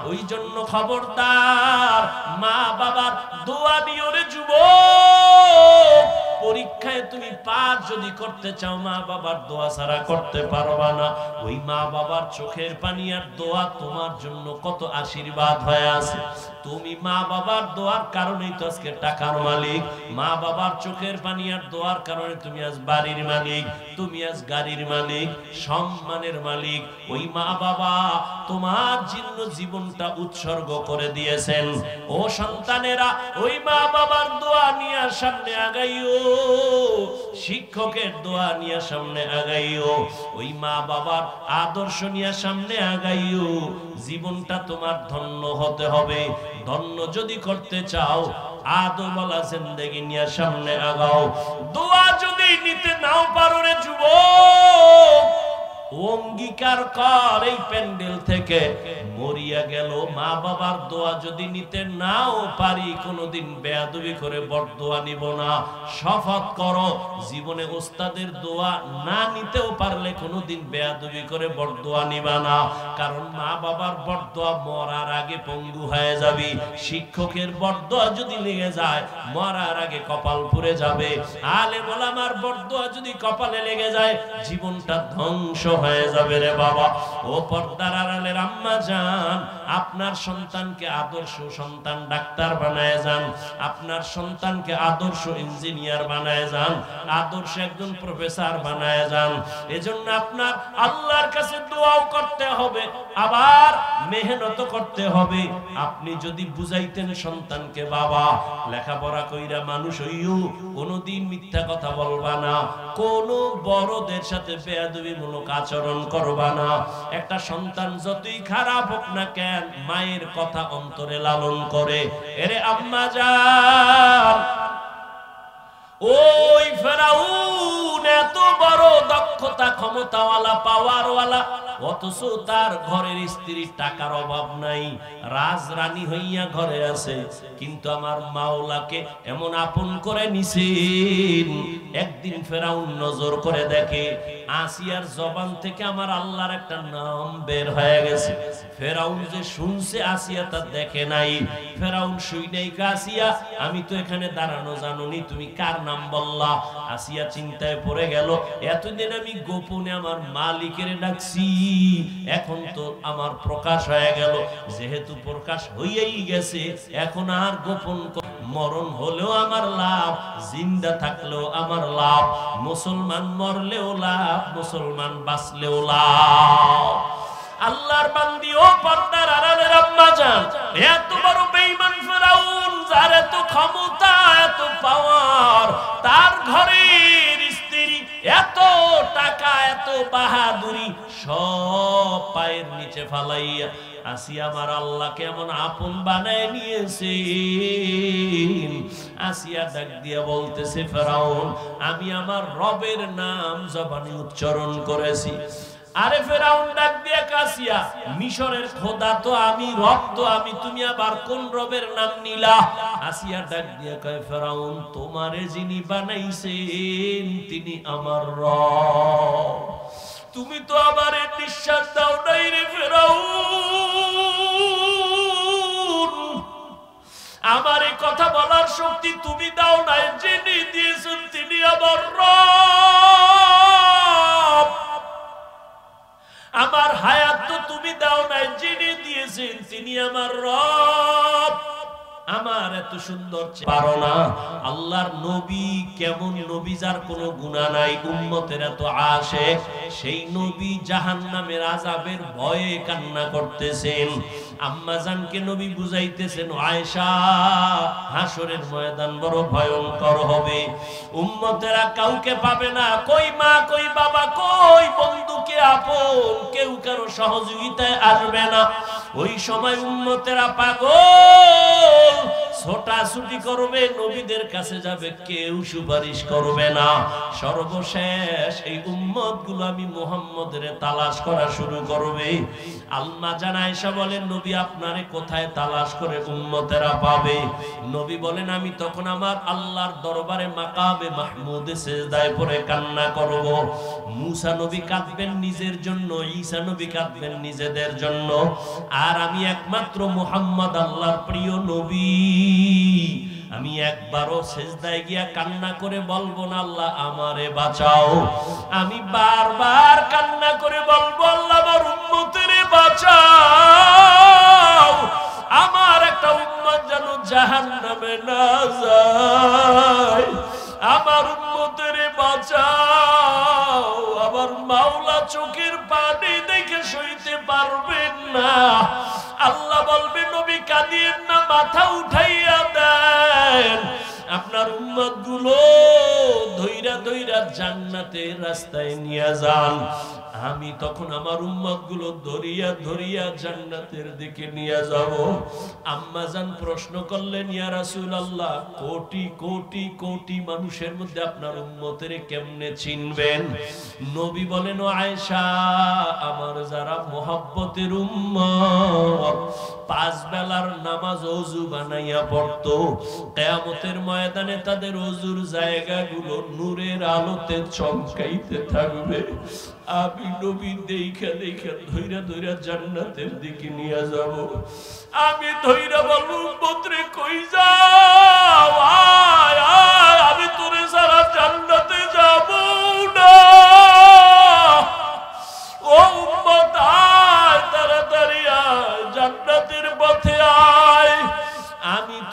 ওই জন্য খবরদার, মা বাবার দোয়া নিও রে যুবক। পরীক্ষায় তুমি পাস যদি করতে চাও মা বাবার দোয়া ছাড়া করতে পারবা না। ওই মা বাবার চোখের পানি আর দোয়া তোমার জন্য কত আশীর্বাদ হয়ে আছে। তুমি মা বাবার দোয়ার কারণেই তো আজকে টাকার মালিক, মা বাবার চোখের পানি আর দোয়ার কারণে তুমি আজ বাড়ির মালিক, তুমি আজ গাড়ির মালিক, সম্মানের মালিক। ওই মা বাবা তোমার জন্য জীবনটা উৎসর্গ করে দিয়েছেন। ও সন্তানেরা, ওই মা বাবার দোয়া নিয়ে সামনে আগাইও, শিক্ষকের দোয়া নিয়ে সামনে আগাইও, ওই মা বাবার আদর্শ নিয়ে সামনে আগাইও। জীবনটা তোমার ধন্য হতে হবে। ধন্য যদি করতে চাও আদমওয়ালা জিন্দেগি নিয়ে সামনে আগাও। দোয়া যদি নিতে নাও পারো রে যুবক, অঙ্গীকার কর এই প্যান্ডেল থেকে মরিয়া গেল মা বাবার দোয়া যদি নিতে নাও পারি কোনোদিন বেয়াদবি করে বরদোয়া নিব না। শপথ করো জীবনে ওস্তাদের দোয়া না নিতেও পারলে কোনোদিন বেয়াদবি করে বরদোয়া নিবা না। কারণ মা বাবার বরদোয়া মরার আগে পঙ্গু হয়ে যাবি, শিক্ষকের বরদোয়া যদি লেগে যায় মরার আগে কপাল পুড়ে যাবে, আলেম ওলামার বরদোয়া যদি কপালে লেগে যায় জীবনটা ধ্বংস হয়ে যাবে রে বাবা। ও পর্দার আড়ালের আম্মা জান, আপনার সন্তানকে আদর্শ সন্তান ডাক্তার বানায় যান, আপনার সন্তানকে আদর্শ ইঞ্জিনিয়ার বানায় যান, আদর্শ একজন প্রফেসর বানায় যান। এজন্য আপনার আল্লাহর কাছে দোয়াও করতে হবে, আবার মেহনত করতে হবে। আপনি যদি বুঝাইতেন সন্তানকে, বাবা লেখাপড়া কইরা মানুষ হইও, কোনোদিন মিথ্যা কথা বলবা না, কোন বড়দের সাথে বেয়াদবিমূলক আচরণ করবা না। একটা সন্তান যতই খারাপ হোক না কেন, মায়ের কথা অন্তরে লালন করে। এরে আম্মা জান, ওই ফেরাউন এত বড় দক্ষতা, ক্ষমতাওয়ালা, পাওয়ারওয়ালা, অথচ তার ঘরের স্ত্রীর টাকার অভাব নাই, রাজরানী হইয়া ঘরে আছে। কিন্তু আমার মাওলাকে এমন আপন করে নিছেন। একদিন ফেরাউন নজর করে দেখে আসিয়ার জবান থেকে আমার আল্লাহর একটা নাম বের হয়ে গেছে। ফেরাউন যে শুনছে, আসিয়া তা দেখে নাই। ফেরাউন শুই নাই, আসিয়া আমি তো এখানে দাঁড়ানো জানুনি, তুমি কার নাম বললা? আসিয়া চিন্তায় পড়ে গেল, এতদিন আমি গোপনে আমার মালিকের ডাকছি, এখন তো আমার প্রকাশ হয়ে গেল। যেহেতু প্রকাশ হইয়াই গেছে, এখন আর গোপন, মরণ হলেও আমার লাভ, জিন্দা থাকলেও আমার লাভ। মুসলমান মরলেও লাভ, মুসলমান বাঁচলেও লাভ। আল্লাহর বান্দি ও পর্দার আড়ালের আম্মা জান, এত বড় বেঈমান ফেরাউন, যার এত ক্ষমতা, এত পাওয়ার, তার ঘরের স্ত্রী, এত টাকা, এত বাহাদুরি, সব পায়ের নিচে ফালাইয়া আসিয়া আমার আল্লাহ কেমন আপন বানায় নিয়েছে। আসিয়া ডাক দিয়া বলতেছে, ফেরাউন আমি আমার রবের নাম জবানে উচ্চারণ করেছি। আরে ফেরাউন ডাক দিয়া, কাসিয়া মিশরের খোদা তো আমি, রব তো আমি, তুমি আবার কোন রবের নাম নিলা? আসিয়া ডাক দিয়া কয়, ফেরাউন তোমারে যিনি বানাইছেন তিনি আমার রব, তুমি তো আমারে নিঃশ্বাস দাও নাই রে ফেরাউন, আমার এই কথা বলার শক্তি তুমি দাও নাই, যিনি দিয়েছেন তিনি আমার রব, আমার হায়াত তো তুমি দাও নাই, যিনি দিয়েছেন তিনি আমার রব। আমার এত সুন্দর পারো না। আল্লাহর নবী কেমন নবী, যার কোনো গুনাহ নাই, উম্মতের এত আশিক, সেই নবী জাহান্নামের আযাবের ভয়ে কান্না করতেছেন। আম্মা জানকে নবী বুঝাইতেছেন, আয়েশা হাসরের ময়দান বড় ভয়ঙ্কর হবে, উম্মতেরা কাউকে পাবে না, কই মা কই বাবা কই বন্ধু কে আপন, কেউ কারো সহযোগিতায় আসবে না। ওই সময় উম্মতেরা পাগল, ছোটাছুটি করবে, নবীদের কাছে যাবে, কেউ সুপারিশ করবে না। সর্বশেষ এই উম্মত গুলো আমি মুহাম্মদের তালাশ করা শুরু করবে। আম্মা জান আয়েশা বলেন, নবী আপনারে কোথায় তালাশ করে উম্মতেরা পাবে? নবী বলেন, আমি তখন আমার আল্লাহর দরবারে মাকামে মাহমুদে সিজদায় পড়ে কান্না করব। মুসা নবী কাঁদবেন নিজের জন্য, ঈসা নবী কাঁদবেন নিজেদের জন্য, আর আমি একমাত্র মুহাম্মদ আল্লাহর প্রিয় নবী, আমি একবারও সিজদায় গিয়া কান্না করে বলবো না আল্লাহ আমারে বাঁচাও, আমি বারবার কান্না করে বলবো আল্লাহ আমার উম্মতেরে বাঁচাও, আমার একটা উম্মত যেন জাহান্নামে না যায়, আমার উম্মতেরে বাঁচাও। আমার মাওলা চোখের পানি দেখে সইতে পারবেন না, আল্লাহ বলবে নবী কাঁদিয়েন না, মাথা উঠাইয়া দেন, আপনার উম্মত গুলো ধইরা ধইরা জান্নাতের রাস্তায় নিয়ে যান। আমি তখন আমার উম্মত গুলো ধরিয়া ধরিয়া জান্নাতের দিকে নিয়ে যাব। আম্মা জান প্রশ্ন করলেন, ইয়া রাসূলুল্লাহ, কোটি কোটি কোটি মানুষের মধ্যে আপনার উম্মতের কেমনে চিনবেন? নবী বলেন, ও আয়েশা, আমার যারা মুহাব্বতের উম্মত, পাঁচ বেলার নামাজ ওযু বানাইয়া পড়তো, কিয়ামতের ময়দানে তাদের ওযুর জায়গাগুলো নূরের আলোতে চমকাইতে থাকবে, আমি নবী দেখা দেখা ধইরা ধইরা জান্নাতের দিকে নিয়ে যাব। আমি ধইরা বলবো, উম্মতরে কই যাও, আয় আয়, আমি তোরে সারা জান্নাতে যাব না। ও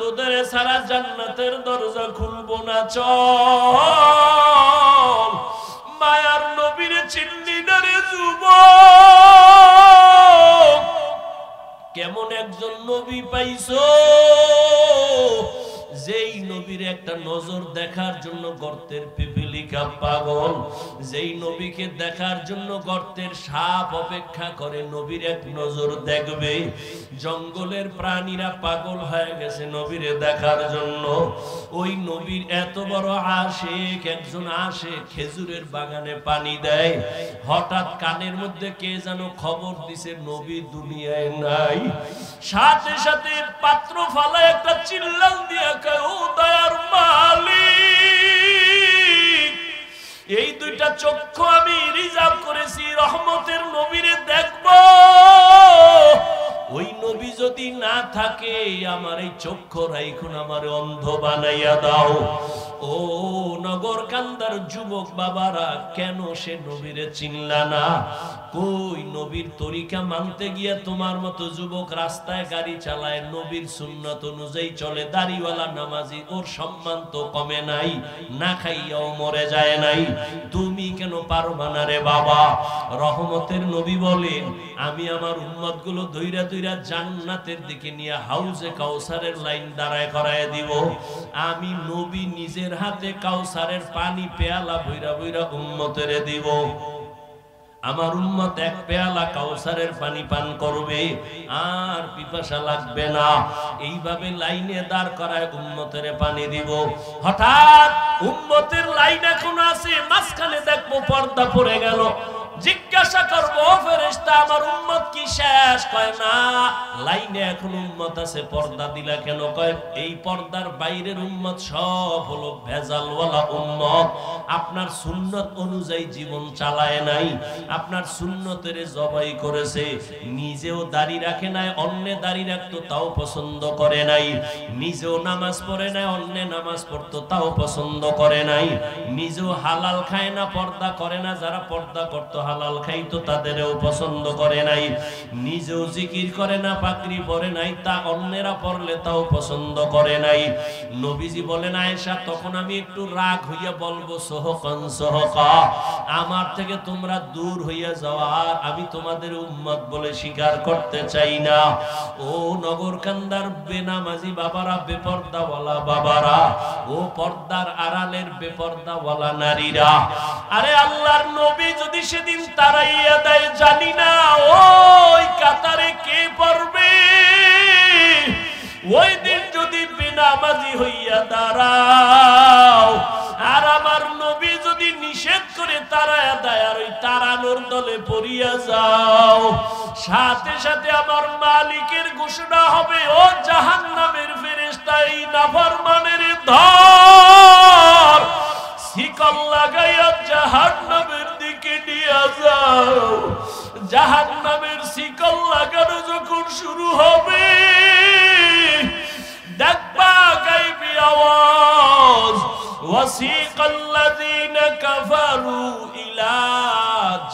তোদের সারা জান্নাতের দরজা খুলবো না, চল। মায়ার নবীরে চিনলি না রে যুবক, কেমন একজন নবী পাইছো যেই নবীর একটা নজর দেখার জন্য গর্তের পিপিলিকা পাগল, যেই নবীকে দেখার জন্য গর্তের সাপ অপেক্ষা করে নবীর এক নজর দেখবে। জঙ্গলের প্রাণীরা পাগল হয়ে গেছে নবীরে দেখার জন্য। ওই নবীর এত বড় আশিক একজন আসে, খেজুরের বাগানে পানি দেয়। হঠাৎ কানের মধ্যে কে যেন খবর দিছে নবী দুনিয়ায় নাই। সাথে সাথে পাত্র ফালায় একটা চিল্লাল দিয়া কয়, ও দয়ার মালিক, এই দুইটা চক্ষু আমি রিজার্ভ করেছি রহমতের নবীরে দেখবো। ওই নবী যদি না থাকে আমার এই চক্ষু রাইখুন, আমার অন্ধ বানাইয়া দাও। ও নগর কান্দার যুবক বাবারা, কেন সে নবীরে চিনলা না? কই নবীর তরিকা মানতে গিয়া তোমার মতো যুবক রাস্তায় গাড়ি চালায়, নবীর সুন্নত অনুযায়ী চলে, দাড়িওয়ালা নামাজি, ওর সম্মান তো কমে নাই, না খাইয়াও মরে যায় নাই। তুমি কেন পারবা না রে বাবা? রহমতের নবী বলেন, আমি আমার উম্মত গুলো ধইরা ধইরা জান্নাতের দিকে নিয়ে হাউজে কাউসারের লাইন দাঁড়ায় করায় দিব। আমি নবী নিজের হাতে কাউসারের পানি পেয়ালা বইরা বইরা উম্মতেরে দিব। আমার উম্মত এক পেয়ালা কাউসারের পানি পান করবে, আর পিপাসা লাগবে না। এইভাবে লাইনে দাঁড় করায় উম্মতের পানি দিব। হঠাৎ উম্মতের লাইন এখন আছে, মাঝখানে দেখবো পর্দা পড়ে গেল। জিজ্ঞাসা করবো, ফেরেশতা আমার উম্মত কি শেষ? কয় না, লাইনে এখন উম্মত আছে, পর্দা দিলা কেন? কয় এই পর্দার বাইরের উম্মত সব হলো ভেজালওয়ালা উম্মত, আপনার সুন্নত অনুযায়ী জীবন চালায় নাই, আপনার সুন্নতের জবাই করেছে, নিজেও দাড়ি রাখে নাই, অন্যে দাড়ি রাখতো তাও পছন্দ করে নাই, নিজেও নামাজ পড়ে নাই, অন্যে নামাজ পড়তো তাও পছন্দ করে নাই, নিজেও হালাল খায় না, পর্দা করে না, যারা পর্দা করতো হালাল খাইতো তাদেরও পছন্দ করে নাই, নিজেও জিকির করে না, পাগড়ি পরে নাই, তা অন্যেরা পড়লে তাও পছন্দ করে নাই। নবীজি বলেন, আয়েশা তখন আমি একটু রাগ হইয়া বলবো, সোহকান সোহকা, আমার থেকে তোমরা দূর হইয়া যাওয়া, আমি তোমাদের উম্মত বলে স্বীকার করতে চাই না। ও নগর কান্দার বেনামাজি বাবারা, বেপর্দাওয়ালা বাবারা, ও পর্দার আড়ালের বেপর্দাওয়ালা নারীরা, আরে আল্লাহর নবী যদি সেদিন তারাইয়া দেয় জানি না ওই কাতারে কে পড়বে। ওই দিন যদি বেনামাজি হইয়া দাঁড়াও, আর আমার নবী যদি নিষেধ করে তারাইয়া দেয়, আর ওই তারানোর দলে পড়িয়া যাও, সাথে সাথে আমার মালিকের ঘোষণা হবে, ও জাহান্নামের ফেরেশতা, এই নাফরমানের ধর, শিকল লাগাইয়া জাহান্নামের দিকে নিয়ে যাও। জাহান্নামের শিকল লাগানো যখন শুরু হবে, দেখবা গায়বী আওয়াজ, ওয়াসিকাল্লাযীনা কাফারু ইলা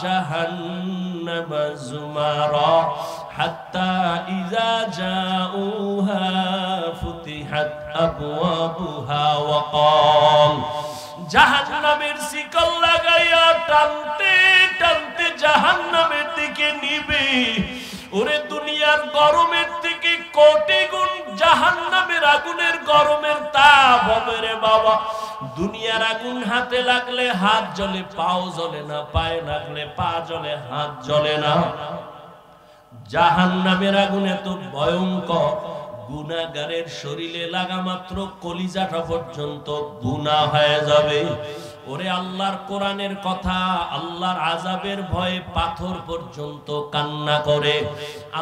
জাহান্নাম যুমারা হাত্তা ইযা জাউহা ফুতিহাত আবওয়াবুহা ওয়া ক্বাল, জাহান্নামের শিকল লাগাইয়া টানতে টানতে জাহান্নামের দিকে নিবে। ওরে দুনিয়ার গরমের থেকে কোটি গুণ জাহান্নামের আগুনের গরমের তাপ হবে রে বাবা। দুনিয়ার আগুন হাতে লাগলে হাত জ্বলে, পাও জ্বলে না, পায়ে লাগলে পা জ্বলে, হাত জ্বলে না। জাহান্নামের আগুন এত ভয়ঙ্কর, গুনাহগারের শরীরে লাগা মাত্র কলিজাটা পর্যন্ত গুনাহ হয়ে যাবে। ওরে আল্লাহর কোরআনের কথা, আল্লাহর আযাবের ভয়ে পাথর পর্যন্ত কান্না করে।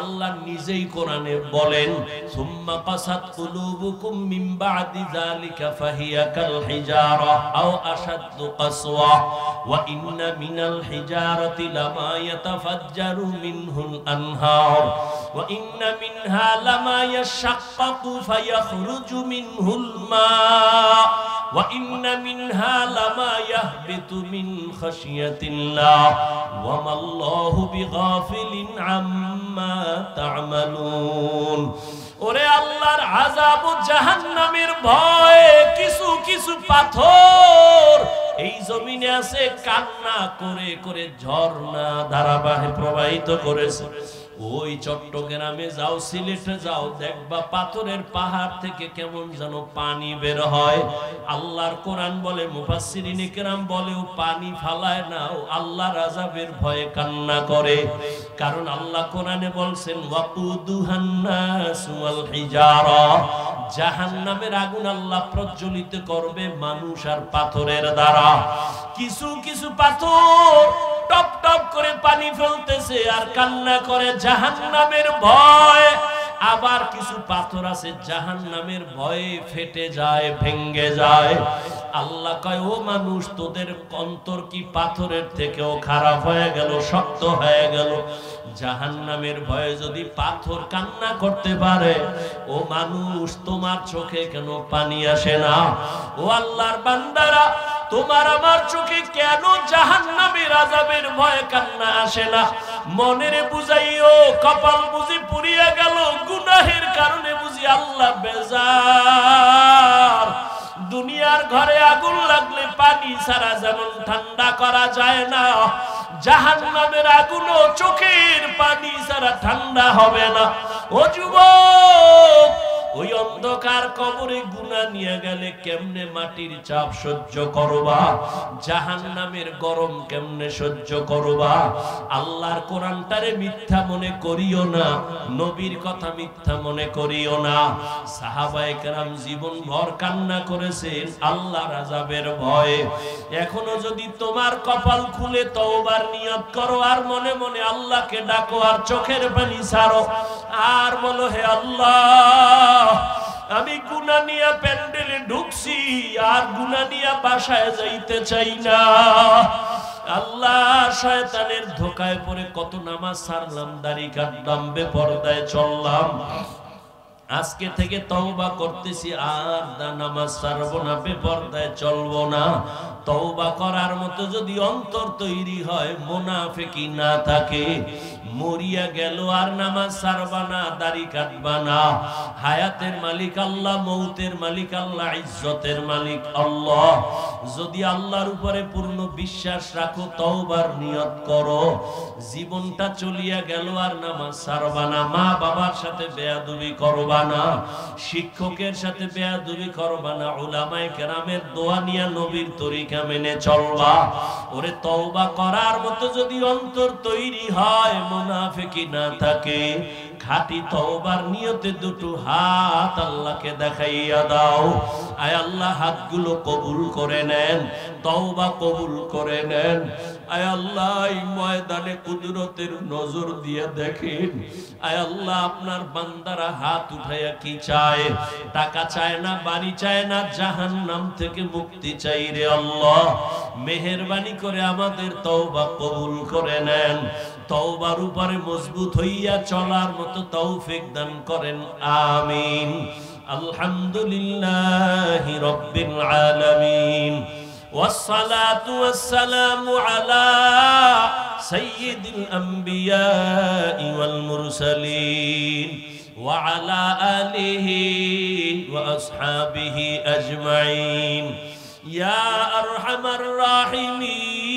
আল্লাহ নিজেই কোরআনে বলেন, সুম্মা কাসাত কুলুবুকুম মিন বাদি যালিকা ফাহিয়া কাল হিজারা আও আশাদ্দু কাসওয়া ওয়া ইন্না মিনাল হিজারাতি লামা ইয়াতাফাজ্জারু মিনহুল আনহার ওয়া ইন্না মিনহা লামা ইয়াশাক্কাকু ফায়াখরুজু মিনহুল মা ওয়া ইন্না মিনহা লামা ইয়াহবিতু মিন খাশিয়াতিল্লাহ ওয়া মাল্লাহু বিগাফিলিন আম্মা তা'মালুন। ওরে আল্লাহর আযাব ও জাহান্নামের ভয়ে কিছু কিছু পাথর এই জমিনে আছে কান্না করে করে ঝর্ণা ধারাবাহিক প্রবাহিত করেছে। ওই চট্টগ্রামে যাও, সিলেটে যাও, দেখবা পাথরের পাহাড় থেকে কেমন যেন পানি বের হয়। আল্লাহর কোরআন বলে, মুফাসসিরিনে কেরাম বলে, ও পানি ফালায় না, ও আল্লাহর আযাবের ভয়ে কান্না করে। কারণ আল্লাহ কোরআনে বলছেন, ওয়াকুদুহান নাস ওয়াল হিজারা, জাহান্নামের আগুন আল্লাহ প্রজ্বলিত করবে মানুষ আর পাথরের দ্বারা। কিছু কিছু পাথর টপ টপ করে পানি ফেলতেছে আর কান্না করে জাহান্নামের ভয়। আবার কিছু পাথর আছে জাহান্নামের ভয়ে ফেটে যায়, ভেঙে যায়। আল্লাহ কয়, ও মানুষ, তোদের অন্তর কি পাথরের থেকেও খারাপ হয়ে গেল, শক্ত হয়ে গেল? জাহান্নামের ভয়ে যদি পাথর কান্না করতে পারে, ও মানুষ, তোমার চোখে কেন পানি আসে না? ও আল্লাহর বান্দারা, তোমার আমার চোখে কেন জাহান্নামের আযাবের ভয়ে কান্না আসে না? মনেরে বুঝাইও, কপাল বুঝি পুড়িয়া গেল, গুনাহের কারণে বুঝি আল্লাহ বেজার। দুনিয়ার ঘরে আগুন লাগলে পানি ছাড়া যেমন ঠান্ডা করা যায় না, জাহান্নামের আগুনও চোখের পানি ছাড়া ঠান্ডা হবে না। ও যুবক, ওই অন্ধকার কবরে গুনাহ নিয়ে গেলে কেমনে মাটির চাপ সহ্য করবা? জাহান্নামের গরম কেমনে সহ্য করবা? আল্লাহর কোরআনটারে মিথ্যা মনে করিও না, নবীর কথা মিথ্যা মনে করিও না। সাহাবায়ে কেরাম জীবন ভর কান্না করেছেন আল্লাহর আযাবের ভয়ে। এখনো যদি তোমার কপাল খুলে তওবার নিয়ত করো আর মনে মনে আল্লাহকে ডাকো আর চোখের পানি ছাড়ো আর বলো, হে আল্লাহ, আমি গুনাহ নিয়ে প্যান্ডেলে ঢুকছি আর গুনাহ নিয়ে বাসায় যাইতে চাই না। আল্লাহ, শয়তানের ধোকায় পড়ে কত নামাজ ছাড়লাম, দাড়ি কাটলাম, বেপরদায় চললাম। আজকে থেকে তওবা করতেছি, আর নামাজ ছাড়বো না, বেপরদায় চলবো না। তওবা করার মতো যদি অন্তর তৈরি হয়, মুনাফিকি না থাকে, মরিয়া গেল আর নামাজ ছাড়বা না, দাড়ি কাটবা না। হায়াতের মালিক আল্লাহ, মৌতের মালিক আল্লাহ, ইজ্জতের মালিক আল্লাহ। যদি আল্লাহর উপরে পূর্ণ বিশ্বাস রাখো, তওবার নিয়ত করো, জীবনটা চলিয়া গেল আর নামাজ ছাড়বা না, মা বাবার সাথে বেয়াদবি করবা না, শিক্ষকের সাথে বেয়াদবি করবা না, উলামায়ে কেরামের দোয়া নিয়া নবীর তরিকা মেনে চলবা। ওরে, তওবা করার মতো যদি অন্তর তৈরি হয়, মুনাফিকি না থাকে, খাঁটি তওবার নিয়তে দুটো হাত আল্লাহকে দেখাইয়া দাও। আয় আল্লাহ, হাতগুলো কবুল করে নেন, তওবা কবুল করে নেন। আয় আল্লাহ, এই ময়দানে কুদরতের নজর দিয়ে দেখেন। আয় আল্লাহ, আপনার বান্দারা হাত উঠাইয়া কি চায়? টাকা চায় না, বাড়ি চায় না, জাহান্নাম থেকে মুক্তি চাই রে আল্লাহ। মেহেরবানি করে আমাদের তওবা কবুল করে নেন। তওবার উপরে মজবুত হইয়া চলার মতো তৌফিক দান করেন, আমিন। আলহামদুলিল্লাহি রাব্বিল আলামিন, والصلاة والسلام على سيد الأنبياء والمرسلين وعلى آله وأصحابه أجمعين يا أرحم الراحمين